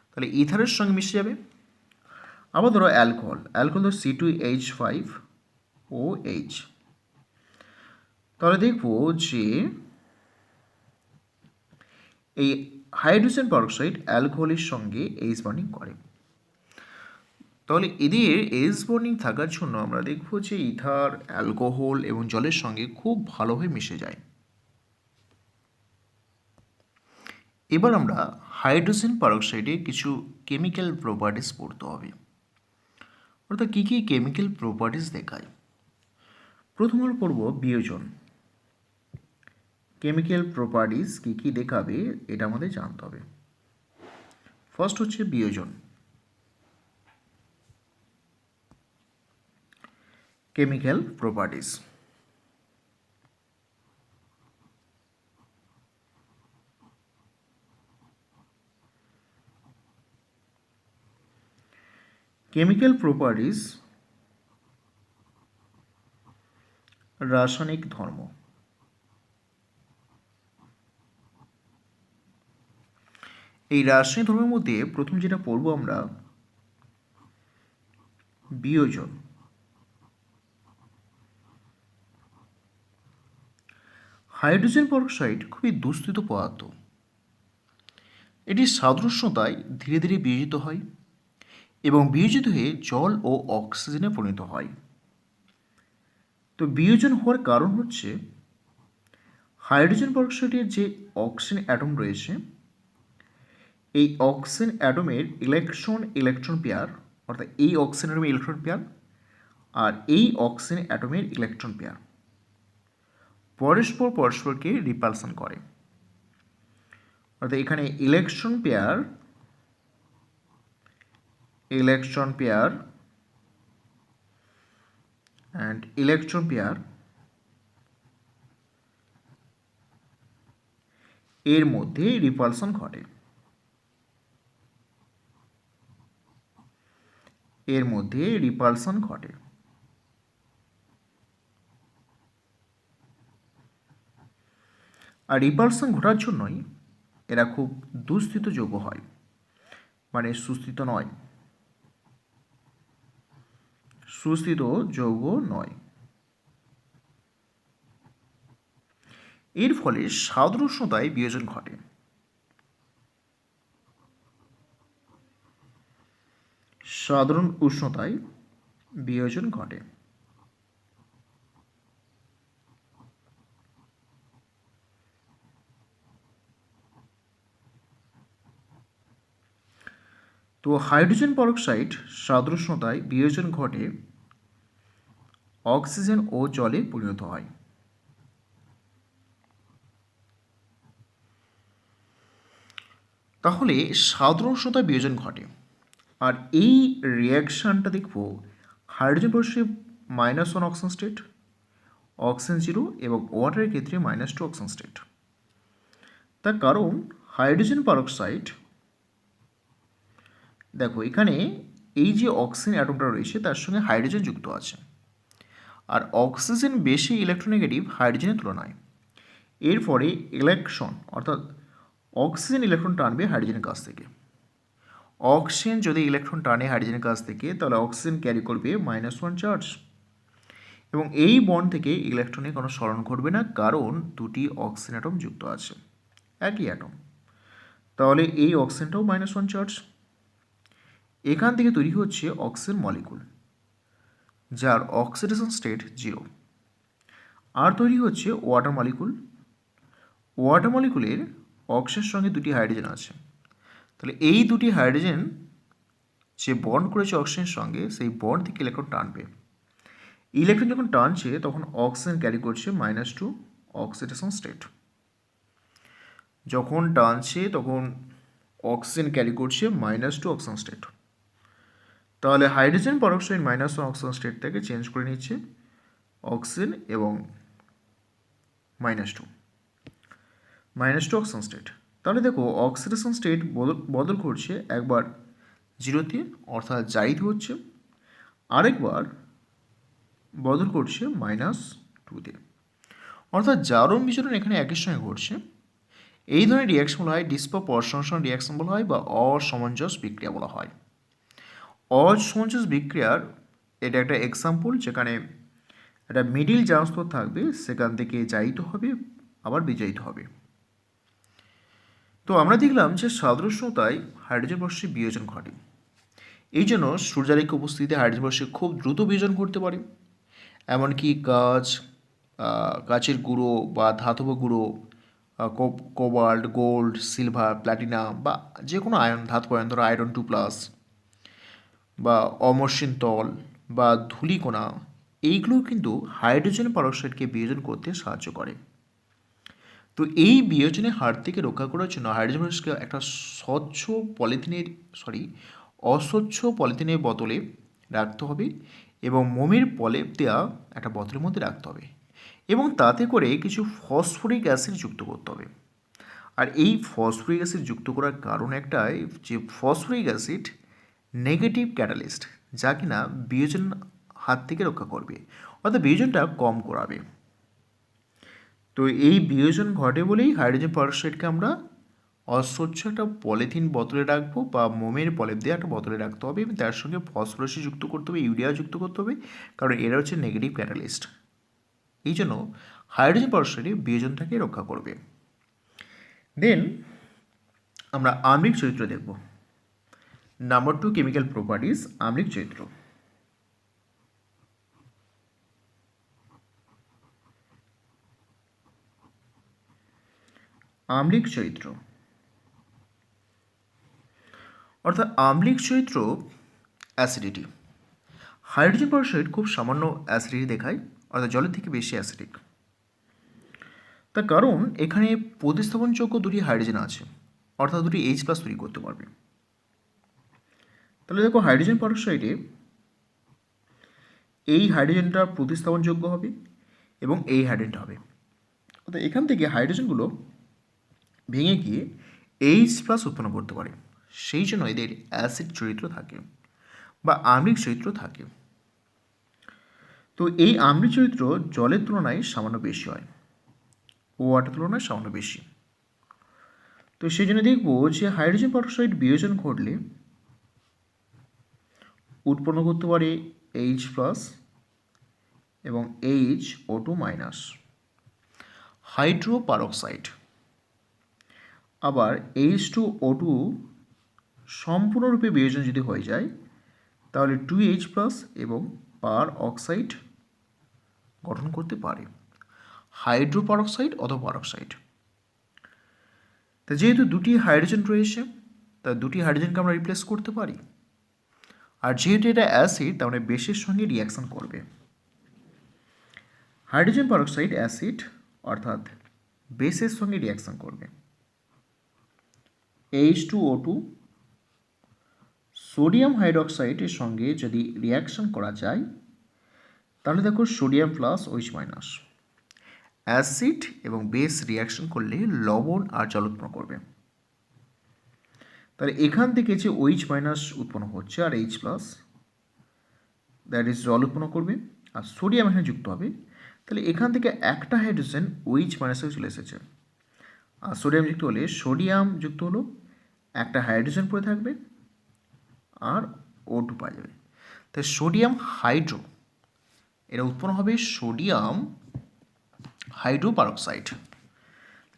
তাহলে ইথারের সঙ্গে মিশে যাবে। আবার ধরো অ্যালকোহল, অ্যালকোহল ধরো C2H5OH, তাহলে দেখব যে এই হাইড্রোজেন পারক্সাইড অ্যালকোহলের সঙ্গে এইচ বন্ডিং করে। তাহলে এদের এইচ বন্ডিং থাকার জন্য আমরা দেখব যে ইথার, অ্যালকোহল এবং জলের সঙ্গে খুব ভালোভাবে মিশে যায়। এবার আমরা হাইড্রোজেন পারক্সাইডে কিছু কেমিক্যাল প্রপার্টিস পড়তে হবে, অর্থাৎ কী কী কেমিক্যাল প্রপার্টিস দেখায়। প্রথম আমরা পড়ব বিয়োজন। কেমিক্যাল প্রপার্টিস কী কী দেখাবে এটা আমাদের জানতে হবে। ফার্স্ট হচ্ছে বিয়োজন। কেমিক্যাল প্রপার্টিস, কেমিক্যাল প্রপার্টিস রাসায়নিক ধর্ম। এই রাসায়নিক ধর্মের মধ্যে প্রথম যেটা পড়ব আমরা বিয়োজন। হাইড্রোজেন পারক্সাইড খুবই দুঃস্থিত পদার্থ। এটি সাধারণ উষ্ণতায় ধীরে ধীরে বিয়োজিত হয় এবং বিয়োজিত হয়ে জল ও অক্সিজেনে পরিণত হয়। তো বিয়োজন হওয়ার কারণ হচ্ছে হাইড্রোজেন পারক্সাইডের যে অক্সিজেন অ্যাটম রয়েছে, এই অক্সিজেন অ্যাটমের ইলেকট্রন পেয়ার, অর্থাৎ এই অক্সিজেন অ্যাটমের ইলেকট্রন পেয়ার আর এই অক্সিজেন অ্যাটমের ইলেকট্রন পেয়ার পরস্পরকে রিপালশন করে। অর্থাৎ এখানে electron pair and electron pair এর মধ্যে রিপালশন ঘটে। আর রিপালশন ঘটার জন্যই এরা খুব দুঃস্থিত যৌগ হয়, মানে সুস্থিত যৌগ নয়। এর ফলে সাধারণ উষ্ণতায় বিয়োজন ঘটে। তো হাইড্রোজেন পারক্সাইড সাধারণ উষ্ণতায় বিয়োজন ঘটে অক্সিজেন ও জলে পরিণত হয়। তাহলে সাধারণ উষ্ণতায় বিয়োজন ঘটে, আর এই রিয়াকশানটা দেখব hydrogen peroxide -1 oxygen state, oxygen 0 এবং ওয়াটারের ক্ষেত্রে -2 অক্সিজেন স্টেট। তার কারণ হাইড্রোজেন পারক্সাইড, দেখো এখানে এই যে অক্সিজেন অ্যাটমটা রয়েছে তার সঙ্গে হাইড্রোজেন যুক্ত আছে, আর অক্সিজেন বেশি ইলেকট্রোনেগেটিভ হাইড্রোজেনের তুলনায়। এর ফলে ইলেকট্রন, অর্থাৎ অক্সিজেন ইলেকট্রন টানবে হাইড্রোজেনের কাছ থেকে। অক্সিজেন যদি ইলেকট্রন টানে হাইড্রোজেনের কাছ থেকে, তাহলে অক্সিজেন ক্যারি করবে -1 চার্জ, এবং এই বন্ড থেকে ইলেকট্রনের কোনো সরণ ঘটবে না, কারণ দুটি অক্সিজেন অ্যাটম যুক্ত আছে, একই অ্যাটম। তাহলে এই অক্সিজেনটাও -1 চার্জ। এখান থেকে তৈরি হচ্ছে অক্সিজেন মলিকুল, যার অক্সিডেশন স্টেট 0। আর তৈরি হচ্ছে ওয়াটার মলিকুলের অক্সিজেনের সঙ্গে দুটি হাইড্রোজেন আছে। তাহলে এই দুটি হাইড্রোজেন যে বন্ড করেছে অক্সিজেনের সঙ্গে, সেই বন্ড থেকে ইলেকট্রন টানবে। ইলেকট্রন যখন টানছে তখন অক্সিজেন ক্যারি করছে -2 অক্সিডেশন স্টেট। যখন টানছে তখন অক্সিজেন ক্যারি করছে -2 অক্সিজেন স্টেট। তাহলে হাইড্রোজেন পারক্সাইড -1 অক্সিজেন স্টেট থেকে চেঞ্জ করে নিচ্ছে অক্সিজেন এবং -2 অক্সিজেন স্টেট। তাহলে দেখো অক্সিডেশন স্টেট বদল করছে একবার 0-তে অর্থাৎ জারিত হচ্ছে, আরেকবার বদল করছে -2-তে অর্থাৎ জারণ বিচরণ এখানে একই সঙ্গে ঘটছে। এই ধরনের রিয়াকশন বলা হয় ডিসপ্রপরশনাল রিয়াকশন বলা হয় বা অসমঞ্জস বিক্রিয়া বলা হয়। অসমঞ্জস বিক্রিয়ার এটা একটা এক্সাম্পল, যেখানে একটা মিডিল জারণ স্তর থাকবে, সেখান থেকে জারিত হবে আবার বিজারিত হবে। তো আমরা দেখলাম যে সাধারণ উষ্ণতায় হাইড্রোজেন পরমাণুর বিয়োজন ঘটে। এই জন্য সূর্যালোকের উপস্থিতিতে হাইড্রোজেন পরমাণু খুব দ্রুত বিয়োজন করতে পারে। এমনকি কাচের গুঁড়ো বা ধাতব গুঁড়ো, কোবাল্ট, গোল্ড, সিলভার, প্ল্যাটিনাম বা যে কোনো আয়ন ধাতব আয়ন, ধরো আয়রন 2+ বা অমসৃণ তল বা ধূলিকণা, এইগুলো কিন্তু হাইড্রোজেন পারক্সাইডকে বিয়োজন করতে সাহায্য করে। তো এই বিয়োজনের হার থেকে রক্ষা করার জন্য হাইড্রোজেন পারক্সাইডকে একটা অস্বচ্ছ পলিথিনের বোতলে রাখতে হবে এবং মোমের প্রলেপ দেওয়া একটা বোতলের মধ্যে রাখতে হবে এবং তাতে করে কিছু ফসফরিক অ্যাসিড যুক্ত করতে হবে। আর এই ফসফরিক অ্যাসিড যুক্ত করার কারণ একটাই, যে ফসফরিক অ্যাসিড নেগেটিভ ক্যাটালিস্ট, যা কিনা বিয়োজন হাত থেকে রক্ষা করবে, অর্থাৎ বিয়োজনটা কম করাবে। তো এই বিয়োজন ঘটে বলেই হাইড্রোজেন পারক্সাইডকে আমরা অস্বচ্ছ একটা পলিথিন বোতলে রাখবো বা মোমের প্রলেপ দিয়ে একটা বোতলে রাখতে হবে এবং তার সঙ্গে ফসফরাস যুক্ত করতে হবে, ইউরিয়া যুক্ত করতে হবে, কারণ এরা হচ্ছে নেগেটিভ ক্যাটালিস্ট। এই জন্য হাইড্রোজেন পারক্সাইডে বিয়োজনটাকে রক্ষা করবে। দেন আমরা আণবিক চরিত্র দেখব। নাম্বার 2 কেমিক্যাল প্রপার্টিজ, আণবিক চরিত্র। আম্লিক চরিত্র অর্থাৎ আম্লিক চরিত্র অ্যাসিডিটি। হাইড্রোজেন পারক্সাইড খুব সামান্য অ্যাসিডিটি দেখায়, অর্থাৎ জলের থেকে বেশি অ্যাসিডিক। তার কারণ এখানে প্রতিস্থাপনযোগ্য দুটি হাইড্রোজেন আছে, অর্থাৎ দুটি H+ তৈরি করতে পারবে। তাহলে দেখো হাইড্রোজেন পারক্সাইডে এই হাইড্রোজেনটা প্রতিস্থাপনযোগ্য হবে এবং এই হাইড্রোজেনটা হবে, অর্থাৎ এখান থেকে হাইড্রোজেনগুলো ভেঙে গিয়ে H+ উৎপন্ন করতে পারে। সেই জন্য এদের অ্যাসিড চরিত্র থাকে বা আম্লিক চরিত্র থাকে। তো এই আম্লিক চরিত্র জলের তুলনায় সামান্য বেশি হয়, ওয়াটার তুলনায় সামান্য বেশি। তো সেই জন্য দেখব যে হাইড্রোজেন পারক্সাইড বিয়োজন ঘটলে উৎপন্ন করতে পারে H+ এবং HO2-। হাইড্রোপারক্সাইড আবার H2O2 সম্পূর্ণরূপে বিয়োজন যদি হয়ে যায় তাহলে 2H+ এবং পারঅক্সাইড গঠন করতে পারে, হাইড্রোপারক্সাইড অথবা পারক্সাইড। তা যেহেতু দুটি হাইড্রোজেন রয়েছে, তা দুটি হাইড্রোজেনকে আমরা রিপ্লেস করতে পারি। আর যেহেতু এটা অ্যাসিড, তার মানে বেসের সঙ্গে রিয়াকশন করবে। হাইড্রোজেন পারক্সাইড অ্যাসিড অর্থাৎ বেসের সঙ্গে রিয়াকশন করবে। H2O2 সোডিয়াম হাইড্রোক্সাইডের সঙ্গে যদি রিয়াকশন করা যায় তাহলে দেখো সোডিয়াম +OH-। অ্যাসিড এবং বেস রিয়াকশন করলে লবণ আর জল উৎপন্ন করবে। তাহলে এখান থেকে যে OH- উৎপন্ন হচ্ছে আর H+, দ্যাট ইজ জল উৎপন্ন করবে আর সোডিয়াম এখানে যুক্ত হবে। তাহলে এখান থেকে একটা হাইড্রোজেন OH- চলে এসেছে, আর সোডিয়াম যুক্ত হলে সোডিয়াম যুক্ত হলো, একটা হাইড্রোজেন পড়ে থাকবে আর O2 পাওয়া যাবে। তাই সোডিয়াম হাইড্রো, এটা উৎপন্ন হবে সোডিয়াম হাইড্রোপারক্সাইড।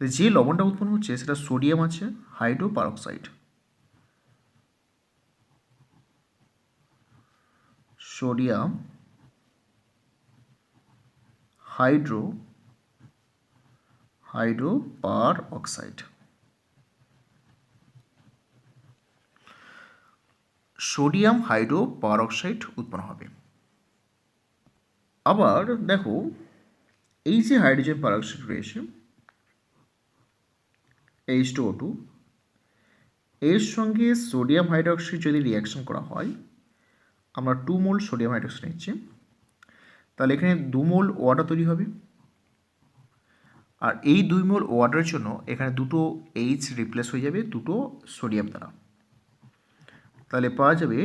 যে লবণটা উৎপন্ন হচ্ছে সেটা সোডিয়াম আছে, হাইড্রোপারক্সাইড, সোডিয়াম হাইড্রোপারঅক্সাইড। সোডিয়াম হাইড্রোপারঅক্সাইড উৎপন্ন হবে। আবার দেখো এই যে হাইড্রোজেন পারঅক্সাইড রয়েছে, H2O2 এর সঙ্গে সোডিয়াম হাইড্রোক্সাইড যদি রিয়াকশন করা হয়, আমরা 2 মোল সোডিয়াম হাইড্রোক্সাইড নিচ্ছি, তাহলে এখানে 2 মোল ওয়াটার তৈরি হবে। আর এই 2 মোল ওয়াটারের জন্য এখানে দুটো এইচ রিপ্লেস হয়ে যাবে দুটো সোডিয়াম দ্বারা, তাহলে পাওয়া যাবে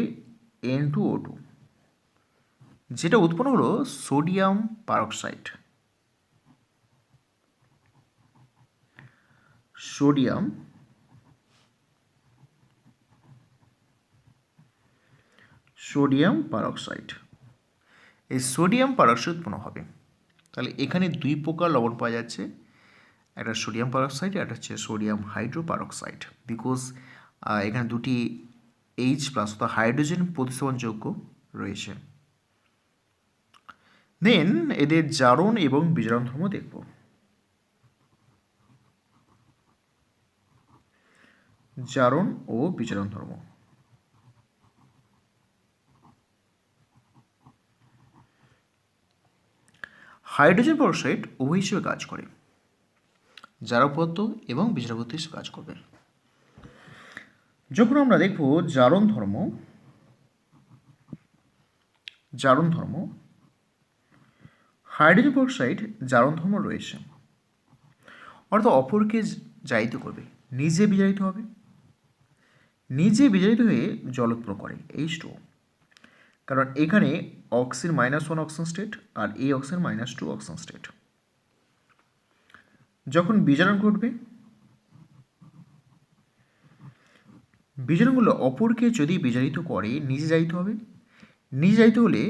N2O2, যেটা উৎপন্ন হলো সোডিয়াম পারক্সাইড। সোডিয়াম পারক্সাইড, এই সোডিয়াম পারক্সাইড উৎপন্ন হবে। তাহলে এখানে দুই প্রকার লবণ পাওয়া যাচ্ছে, একটা সোডিয়াম পারক্সাইড, একটা হচ্ছে সোডিয়াম হাইড্রোপারক্সাইড, বিকজ এখানে দুটি এইচ প্লাস অর্থাৎ হাইড্রোজেন প্রতিস্থাপনযোগ্য রয়েছে। দেন এদের জারণ এবং বিজারণ ধর্ম দেখব। জারণ ও বিজারণ ধর্ম। হাইড্রোজেন পারক্সাইড উভয় হিসেবে কাজ করে, জারক পদার্থ এবং বিজারক পদার্থ হিসেবে কাজ করবে। যখন আমরা দেখব জারণ ধর্ম, হাইড্রোজেন পারক্সাইড জারণ ধর্ম রয়েছে, অর্থাৎ অপরকে জারিত করবে, নিজে বিজারিত হবে, নিজে বিজারিত হয়ে জল উৎপন্ন করে H2O, কারণ এখানে অক্সিজেন -1 অক্সিজেন স্টেট আর এই অক্সিজেন -2 অক্সিজেন স্টেট। যখন বিজারণ ঘটবে, বিজারণগুলো অপরকে যদি বিজারিত করে নিজে জারিত হবে, নিজে জারিত হলে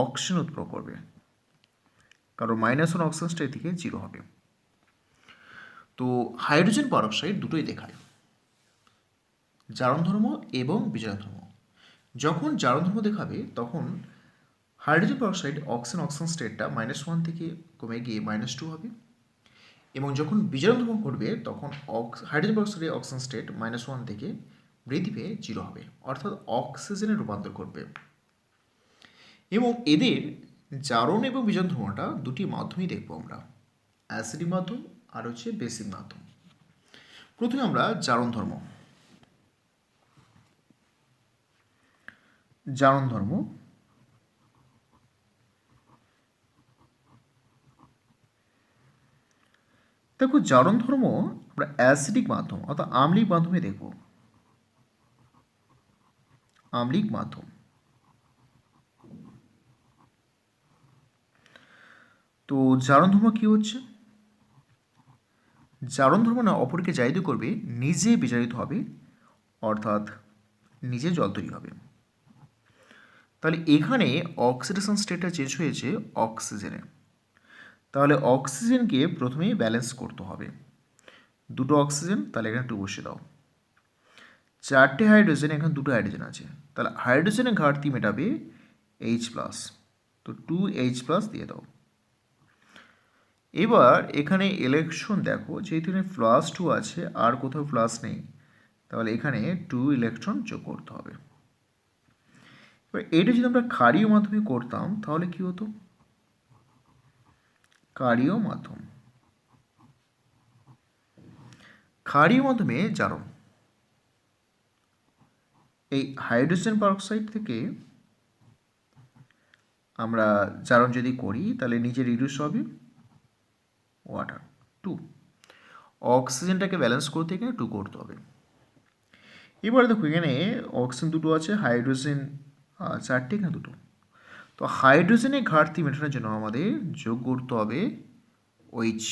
অক্সিজেন উৎপন্ন করবে, কারণ -1 অক্সিজেন স্টেট থেকে 0 হবে। তো হাইড্রোজেন পারক্সাইড দুটোই দেখায়, জারণ ধর্ম এবং বিজারণ ধর্ম। যখন জারণ ধর্ম দেখাবে তখন হাইড্রোজেন পারক্সাইড অক্সিজেন স্টেটটা -1 থেকে কমে গিয়ে -2 হবে, এবং যখন বিজারণ ধর্ম ঘটবে তখন হাইড্রোজেন পারক্সাইডের অক্সিজেন স্টেট -1 থেকে বৃদ্ধি পেয়ে 0 হবে, অর্থাৎ অক্সিজেনে রূপান্তর করবে। এবং এদের জারণ এবং বিজারণ ধর্মটা দুটি মাধ্যমেই দেখব আমরা, অ্যাসিডিক মাধ্যম আর হচ্ছে বেসিক মাধ্যম। প্রথমে আমরা জারণ ধর্ম। দেখো জারণ ধর্ম আমরা অ্যাসিডিক মাধ্যম অর্থাৎ আম্লিক মাধ্যমে দেখব। আম্লিক মাধ্যম, তো জারণ ধর্ম কি হচ্ছে? জারণ ধর্ম না অপরকে জারিত করবে, নিজে বিজারিত হবে, অর্থাৎ নিজে জল তৈরি হবে। তাহলে এখানে অক্সিডেশন স্টেটটা চেঞ্জ হয়েছে অক্সিজেনে, তাহলে অক্সিজেনকে প্রথমেই ব্যালেন্স করতে হবে। দুটো অক্সিজেন, তাহলে এখানে 2 বসিয়ে দাও। 4টে হাইড্রোজেন, এখানে 2টো হাইড্রোজেন আছে, তাহলে হাইড্রোজেনের ঘাটতি মেটাবে H+, তো 2H+ দিয়ে দাও। এবার এখানে ইলেকট্রন দেখো, যেহেতু এখানে +2 আছে আর কোথাও প্লাস নেই, তাহলে এখানে 2 ইলেকট্রন যোগ করতে হবে। এবার এটা যদি আমরা ক্ষারীয় মাধ্যমে করতাম তাহলে কি হতো? ক্ষারীয় মাধ্যমে জারণ, এই হাইড্রোজেন পারক্সাইড থেকে আমরা জারণ যদি করি তাহলে নিচে রিডিউস হবে ওয়াটার 2, অক্সিজেনটাকে ব্যালেন্স করতে এখানে 2 করতে হবে। এবার দেখো এখানে অক্সিজেন 2টো আছে, হাইড্রোজেন 4টে, এখানে 2টো, তো হাইড্রোজেনের ঘাটতি মেটানোর জন্য আমাদের যোগ করতে হবে OH।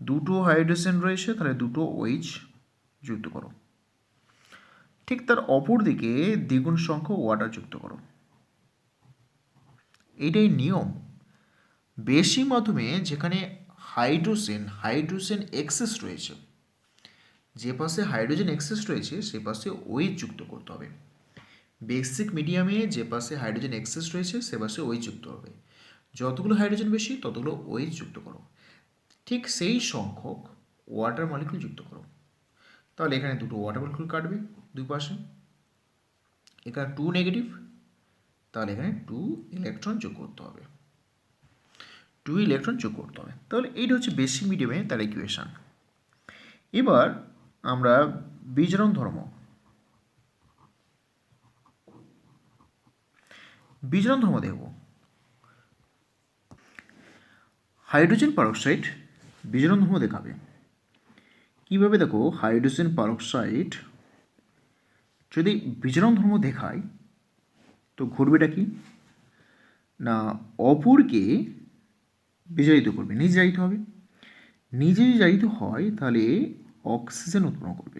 2টো হাইড্রোজেন রয়েছে, তাহলে 2টো OH যুক্ত করো। ঠিক তার অপর দিকে দ্বিগুণ সংখ্যক ওয়াটার যুক্ত করো। এইটাই নিয়ম। বেশি মাধ্যমে যেখানে হাইড্রোজেন এক্সেস রয়েছে, যে পাশে হাইড্রোজেন এক্সেস রয়েছে সে পাশে OH যুক্ত করতে হবে। বেসিক মিডিয়ামে যে পাশে হাইড্রোজেন এক্সেস রয়েছে সে পাশে OH যুক্ত হবে। যতগুলো হাইড্রোজেন বেশি ততগুলো OH যুক্ত করো, ঠিক সেই সংখ্যক ওয়াটার মলিকুল যুক্ত করো। তাহলে এখানে 2টো ওয়াটার মলিকুল কাটবে দুই পাশে, এখানে 2 নেগেটিভ, তাহলে এখানে 2 ইলেকট্রন যোগ করতে হবে, তাহলে এইটা হচ্ছে বেসিক মিডিয়ামে তার ইকুয়েশন। এবার আমরা বিজারণ ধর্ম দেখব। হাইড্রোজেন পারক্সাইড বিজারণ ধর্ম দেখাবে কিভাবে? দেখো, হাইড্রোজেন পারক্সাইড যদি বিজারণ ধর্ম দেখায় তো ঘটবেটা কি না, অপরকে বিজারিত করবে, নিজে জারিত হবে। নিজে যদি জারিত হয় তাহলে অক্সিজেন উৎপন্ন করবে।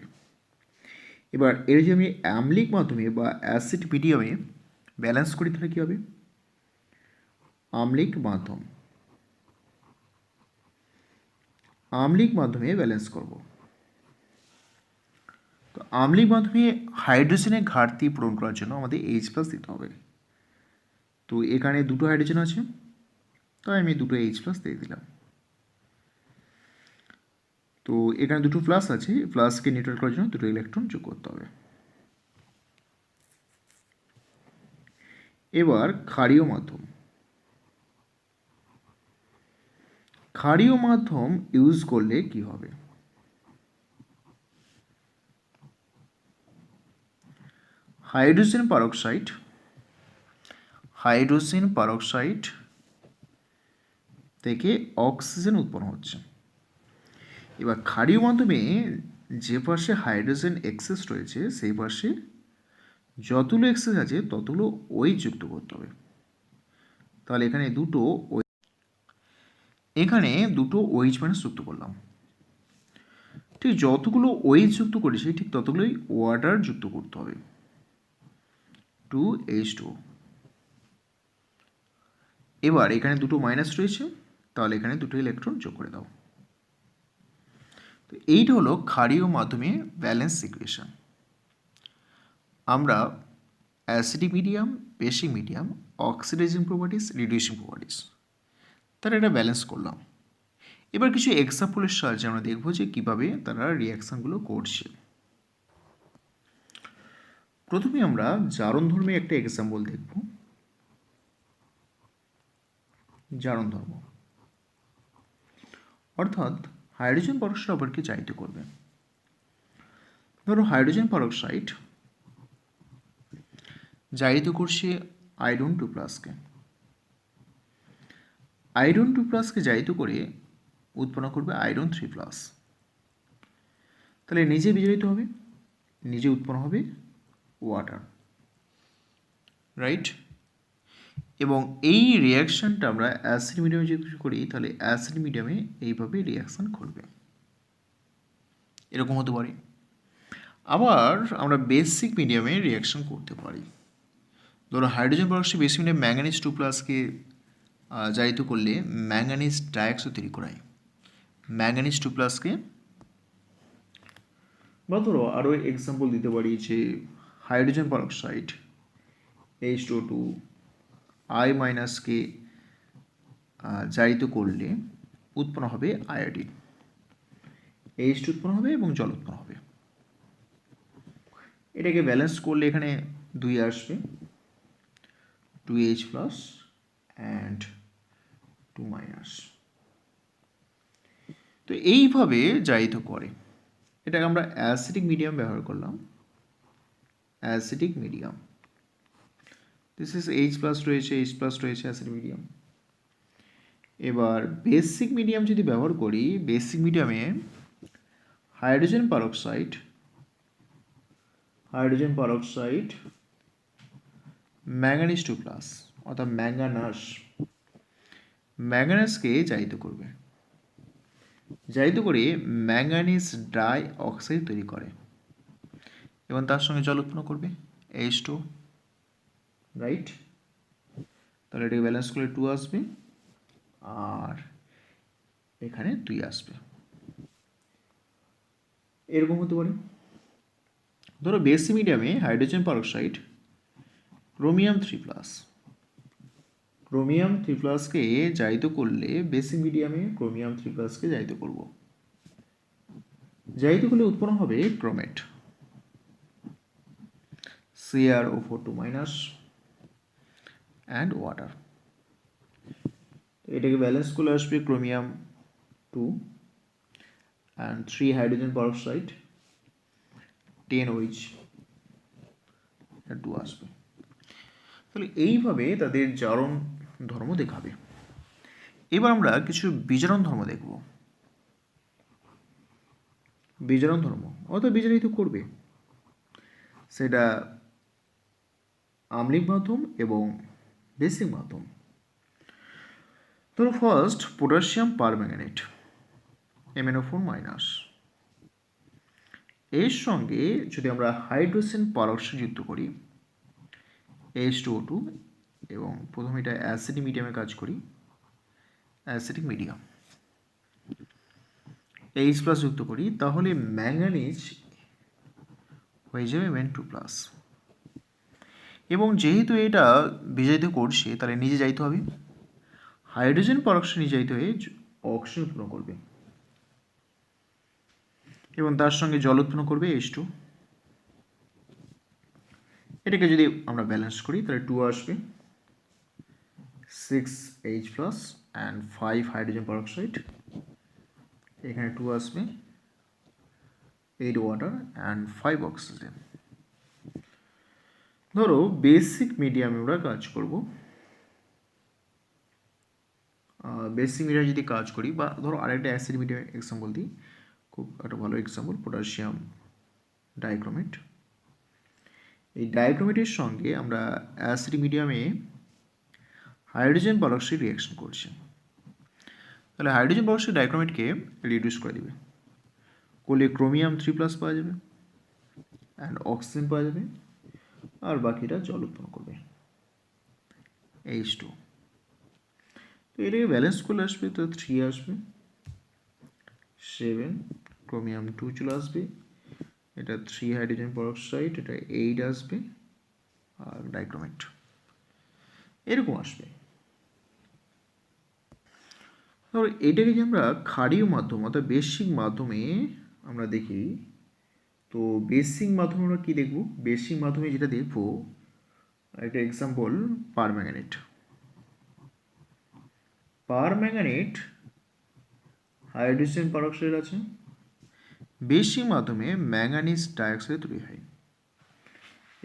এবার এর যদি আমি অ্যামলিক মাধ্যমে বা অ্যাসিড মিডিয়ামে ব্যালেন্স করি তাহলে কী হবে? আম্লিক মাধ্যমে ব্যালেন্স করব। তো আম্লিক মাধ্যমে হাইড্রোজেনের ঘাটতি পূরণ করার জন্য আমাদের H+ দিতে হবে। তো এখানে দুটো হাইড্রোজেন আছে, তাই আমি দুটো H+ দিয়ে দিলাম। তো এখানে দুটো প্লাস আছে, প্লাসকে নিউট্রাল করার জন্য দুটো ইলেকট্রন যোগ করতে হবে। এবার ক্ষারীয় মাধ্যম ইউজ করলে কি হবে? হাইড্রোজেন পারক্সাইড থেকে অক্সিজেন উৎপন্ন হচ্ছে। এবার ক্ষারীয় মাধ্যমে যে পাশে হাইড্রোজেন এক্সেস রয়েছে সেই পাশে যতগুলো এক্সেস আছে ততগুলো OH যুক্ত করতে হবে। তাহলে এখানে দুটো OH যুক্ত করলাম। ঠিক যতগুলো OH যুক্ত করেছি ঠিক ততগুলোই ওয়াটার যুক্ত করতে হবে, 2H2O। এবার এখানে দুটো মাইনাস রয়েছে, তাহলে এখানে দুটো ইলেকট্রন যোগ করে দাও। তো এইটা হলো ক্ষারীয় মাধ্যমে ব্যালেন্স ইকুয়েশন। আমরা acidic medium, basic medium, oxidising properties, reducing properties তারা এটা ব্যালেন্স করলাম। এবার কিছু এক্সাম্পলের সাহায্যে আমরা দেখব যে কীভাবে তারা রিয়াকশানগুলো করছে। প্রথমে আমরা জারণ ধর্মে একটা এক্সাম্পল দেখব। জারণ ধর্ম অর্থাৎ হাইড্রোজেন পারক্সাইড অপরকে জারিত করবে। ধরো হাইড্রোজেন পারক্সাইড জারিত করছে আয়রন 2+কে। আয়রন 2+কে জারিত করে উৎপন্ন করবে আয়রন 3+। তাহলে নিজে বিজারিত হবে, নিজে উৎপন্ন হবে ওয়াটার, রাইট? এবং এই রিয়াকশানটা আমরা অ্যাসিড মিডিয়ামে যদি করি তাহলে অ্যাসিড মিডিয়ামে এইভাবে রিয়াকশান করবে, এরকম হতে পারে। আবার আমরা বেসিক মিডিয়ামে রিয়াকশান করতে পারি। ধরো hydrogen peroxide basic medium manganese 2+কে জারিত করলে ম্যাঙ্গানিজ ডাইঅক্সাইড তৈরি করায়। ম্যাঙ্গানিজ 2+কে বা ধরো আরও এক্সাম্পল দিতে পারি যে হাইড্রোজেন পারক্সাইড H2O2 I- কে জারিত করলে উৎপন্ন হবে আয়োডিন, H2 উৎপন্ন হবে এবং জল উৎপন্ন হবে। এটাকে ব্যালেন্স করলে এখানে 2 আসবে, 2H+ অ্যান্ড 2-। তো এইভাবে জারিত করে। এটাকে আমরা অ্যাসিডিক মিডিয়াম ব্যবহার করলাম, acidic medium. This is H+ রয়েছে, H+ রয়েছে অ্যাসিড মিডিয়াম। এবার বেসিক মিডিয়াম যদি ব্যবহার করি, বেসিক মিডিয়ামে হাইড্রোজেন পারক্সাইড ম্যাঙ্গানিজ 2+, অর্থাৎ ম্যাঙ্গানাসকে জারিত করবে, জারিত করে ম্যাঙ্গানিজ ডাই অক্সাইড তৈরি করে এবং তার সঙ্গে জল উৎপন্ন করবে, H2, রাইট? তাহলে এটাকে ব্যালেন্স করলে 2 আসবে আর এখানে 2 আসবে, এরকম হতে পারে। ধরো বেসিক মিডিয়ামে হাইড্রোজেন পারক্সাইড ক্রোমিয়াম 3+কে জারিত করলে বেসিক মিডিয়ামে ক্রোমিয়াম 3+কে জারিত করব, জারিত করলে উৎপন্ন হবে ক্রোমেট, CrO4 2- অ্যান্ড ওয়াটার। এটাকে ব্যালেন্স করলে আসবে chromium 2 and 3 hydrogen peroxide 10 OH 2 আসবে। তাহলে এইভাবে তাদের জারণ ধর্ম দেখাবে। এবার আমরা কিছু বিজারণ ধর্ম দেখব। বিজারণ ধর্ম অর্থাৎ বিজারিত করবে, সেটা আম্লিক মাধ্যম এবং বেসিক মাধ্যম। ধরো ফার্স্ট পটাশিয়াম পারম্যাঙ্গানেট MnO4-। এর সঙ্গে যদি আমরা হাইড্রোজেন পারক্সাইড যুক্ত করি H2O2 এবং প্রথমে এটা অ্যাসিডিক মিডিয়ামে কাজ করি, অ্যাসিডিক মিডিয়াম H+ যুক্ত করি, তাহলে ম্যাঙ্গানিজ হয়ে যাবে Mn2+। এবং যেহেতু এটা বিজারিত করছে তাহলে নিজে যাইতে হবে, হাইড্রোজেন পারক্সাইড নিজে যাইতে হয়ে অক্সিজেন উৎপন্ন করবে এবং তার সঙ্গে জল উৎপন্ন করবে H2। এটাকে যদি আমরা ব্যালেন্স করি তাহলে 2 আসবে, 6H+ অ্যান্ড 5 হাইড্রোজেন পারক্সাইড, এখানে 2 আসবে, 8 ওয়াটার অ্যান্ড 5 অক্সিজেন। ধরো বেসিক মিডিয়ামে আমরা কাজ করব, বেসিক মিডিয়ামে যদি কাজ করি বা ধরো আরেকটা অ্যাসিড মিডিয়াম এক্সাম্পল দিই, খুব একটা ভালো এক্সাম্পল পটাশিয়াম ডাইক্রোমেট। এই ডাইক্রোমেটের সঙ্গে আমরা অ্যাসিড মিডিয়ামে হাইড্রোজেন পারক্সাইড রিঅ্যাকশন করছি, তাহলে হাইড্রোজেন পারক্সাইড ডাইক্রোমেটকে রিডিউস করে দিবে, করলে ক্রোমিয়াম 3+ পাওয়া যাবে অ্যান্ড অক্সিজেন পাওয়া যাবে, আর বাকিটা জল উৎপন্ন করবে H2। তো এটাকে ব্যালেন্স করলে আসবে, তো 3 আসবে, 7 ক্রোমিয়াম 2 চলে আসবে, এটা 3 হাইড্রোজেন পারক্সাইড, এটা 8 আসবে, আর ডাইক্রোমেট এরকম আসবে। ধরো এটাকে যে আমরা ক্ষারীয় মাধ্যম অর্থাৎ বেসিক মাধ্যমে আমরা দেখি, তো বেসিক মাধ্যমে আমরা কী দেখব? বেসিক মাধ্যমে যেটা দেখব একটা example permanganate. Permanganate hydrogen peroxide আছে, বেসিক মাধ্যমে ম্যাঙ্গানিজ ডাইঅক্সাইড তৈরি হয়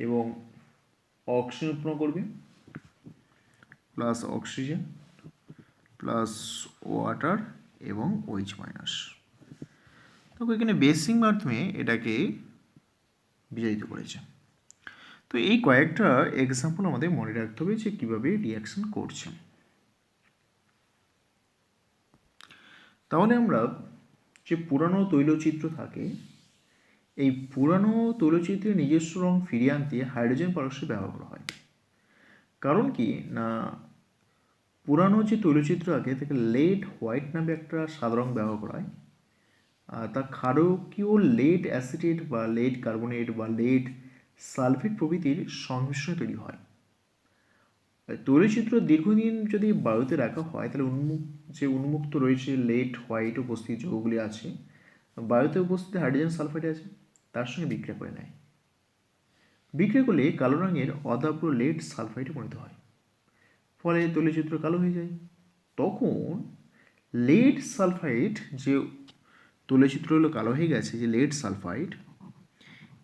এবং অক্সিজেন উৎপন্ন করবে, প্লাস অক্সিজেন প্লাস ওয়াটার এবং OH-। তো এখানে বেসিক মাধ্যমে এটাকে বিজারিত করেছে। তো এই কয়েকটা এক্সাম্পল আমাদের মনে রাখতে হবে যে কীভাবে রিয়াকশন করছে। তাহলে আমরা যে পুরানো তৈলচিত্র থাকে, এই পুরানো তৈলচিত্রের নিজস্ব রং ফিরিয়ে আনতে হাইড্রোজেন পারক্সাইড ব্যবহার করা হয়। কারণ কি না, পুরানো যে তৈলচিত্র আগে তাকে লেড হোয়াইট নামে একটা সাদা রং ব্যবহার করা হয়, তা ক্ষারকীয় লেড অ্যাসিটেট বা লেড কার্বনেট বা লেড সালফেট প্রভৃতির সংমিশ্রণে তৈরি হয়। তৈলচিত্র দীর্ঘদিন যদি বায়ুতে রাখা হয় তাহলে উন্মুক্ত রয়েছে লেড হোয়াইট উপস্থিত যৌগগুলি আছে, বায়ুতে উপস্থিত হাইড্রোজেন সালফাইড আছে, তার সঙ্গে বিক্রিয়া করে নেয়। বিক্রিয়া করলে কালো রঙের অদাব্র লেড সালফাইডে পরিণত হয়, ফলে তৈলচিত্র কালো হয়ে যায়। তখন লেড সালফাইড যে তৈলচিত্র হলো কালো হয়ে গেছে, যে লেড সালফাইড,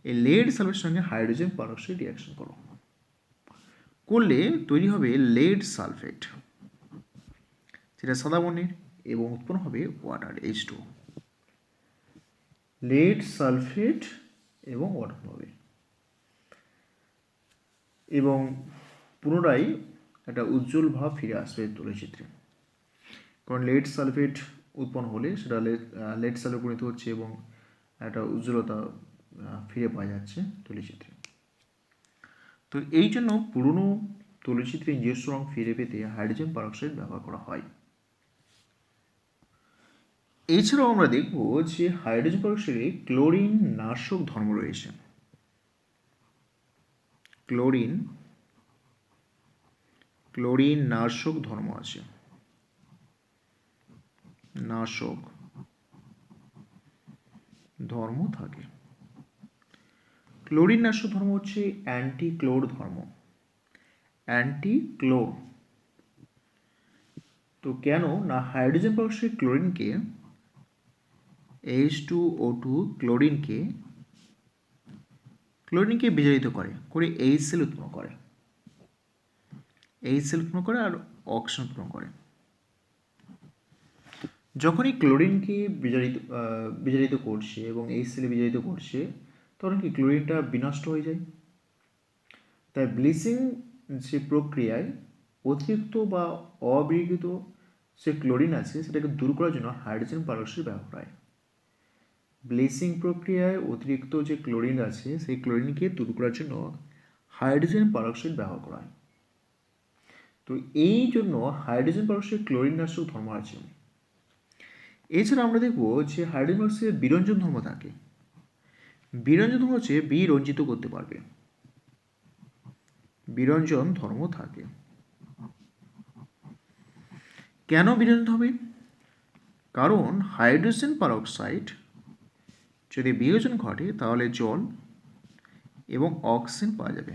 এই লেড সালফাইডের সঙ্গে হাইড্রোজেন পারক্সাইড রিঅ্যাকশন করলে তৈরি হবে লেড সালফেট, যেটা সাদা বর্ণের, এবং উৎপন্ন হবে ওয়াটার H2। লেড সালফেট এবং ওয়াটার হবে, এবং পুনরায় একটা উজ্জ্বল ভাব ফিরে আসবে তৈলচিত্রে। কারণ লেড সালফেট উৎপন্ন হলে সেটা লেড সালফেট পরিণত হচ্ছে এবং একটা উজ্জ্বলতা ফিরে পাওয়া যাচ্ছে তৈলচিত্রে। তো এই জন্য পুরনো তৈলচিত্রে নিজস্ব রং ফিরে পেতে হাইড্রোজেন পারক্সাইড ব্যবহার করা হয়। এছাড়াও আমরা দেখব যে হাইড্রোজেন পারক্সাইডে ক্লোরিন নাশক ধর্ম রয়েছে। ক্লোরিন নাশক ধর্ম আছে, নাশক ধর্ম থাকে। ক্লোরিন নাশক ধর্ম হচ্ছে অ্যান্টিক্লোর ধর্ম, অ্যান্টিক্লোর। তো কেন না, হাইড্রোজেন পারক্সাইড ক্লোরিনকে H2O2 ক্লোরিনকে বিজারিত করে HCl উৎপন্ন করে, আর অক্সিজেন উৎপন্ন করে। যখনই ক্লোরিনকে বিজারিত করছে এবং HCl বিজারিত করছে, তখন কি ক্লোরিনটা বিনষ্ট হয়ে যায়। তাই ব্লিচিং যে প্রক্রিয়ায় অতিরিক্ত বা অবিকৃত যে ক্লোরিন আছে সেটাকে দূর করার জন্য হাইড্রোজেন পারক্সাইড ব্যবহার হয়। ব্লিচিং প্রক্রিয়ায় অতিরিক্ত যে ক্লোরিন আছে সেই ক্লোরিনকে দূর করার জন্য হাইড্রোজেন পারক্সাইড ব্যবহার করা হয়। তো এই জন্য হাইড্রোজেন পারক্সাইড ক্লোরিন নাশক ধর্ম আছে। এছাড়া আমরা দেখব যে হাইড্রোজেন পারক্সাইডের বিরঞ্জন ধর্ম থাকে। বিরঞ্জন ধর্ম হচ্ছে বিরঞ্জিত করতে পারবে, বিরঞ্জন ধর্ম থাকে। কেন বিরঞ্জিত হবে? কারণ হাইড্রোজেন পারক্সাইড যদি বিয়োজন ঘটে তাহলে জল এবং অক্সিজেন পাওয়া যাবে,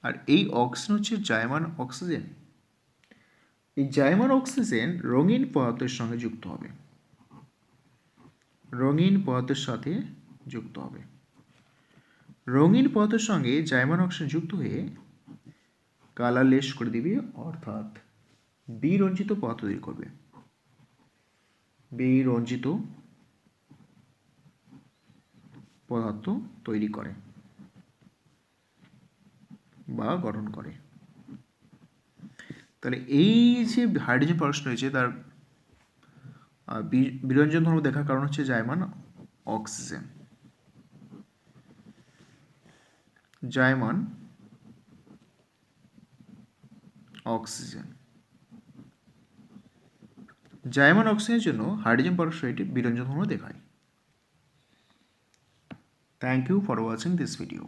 আর এই অক্সিজেন হচ্ছে জায়মান অক্সিজেন। এই জায়মান অক্সিজেন রঙিন পদার্থের সঙ্গে যুক্ত হবে, রঙিন পদার্থের সাথে যুক্ত হবে। রঙিন পদার্থের সঙ্গে জায়মান অক্সিজেন যুক্ত হয়ে কালারলেস করে দিবে, অর্থাৎ বিরঞ্জিত পদার্থ তৈরি করবে, বিরঞ্জিত পদার্থ তৈরি করে বা গঠন করে। তাহলে এই যে হাইড্রোজেন পারক্সাইড রয়েছে তার বিরঞ্জন ধর্ম দেখার কারণ হচ্ছে জায়মান অক্সিজেন। জায়মান অক্সিজেন, জায়মান অক্সিজেনের জন্য হাইড্রোজেন পারক্সাইড বিরঞ্জন ধর্ম দেখায়। Thank you for watching this video.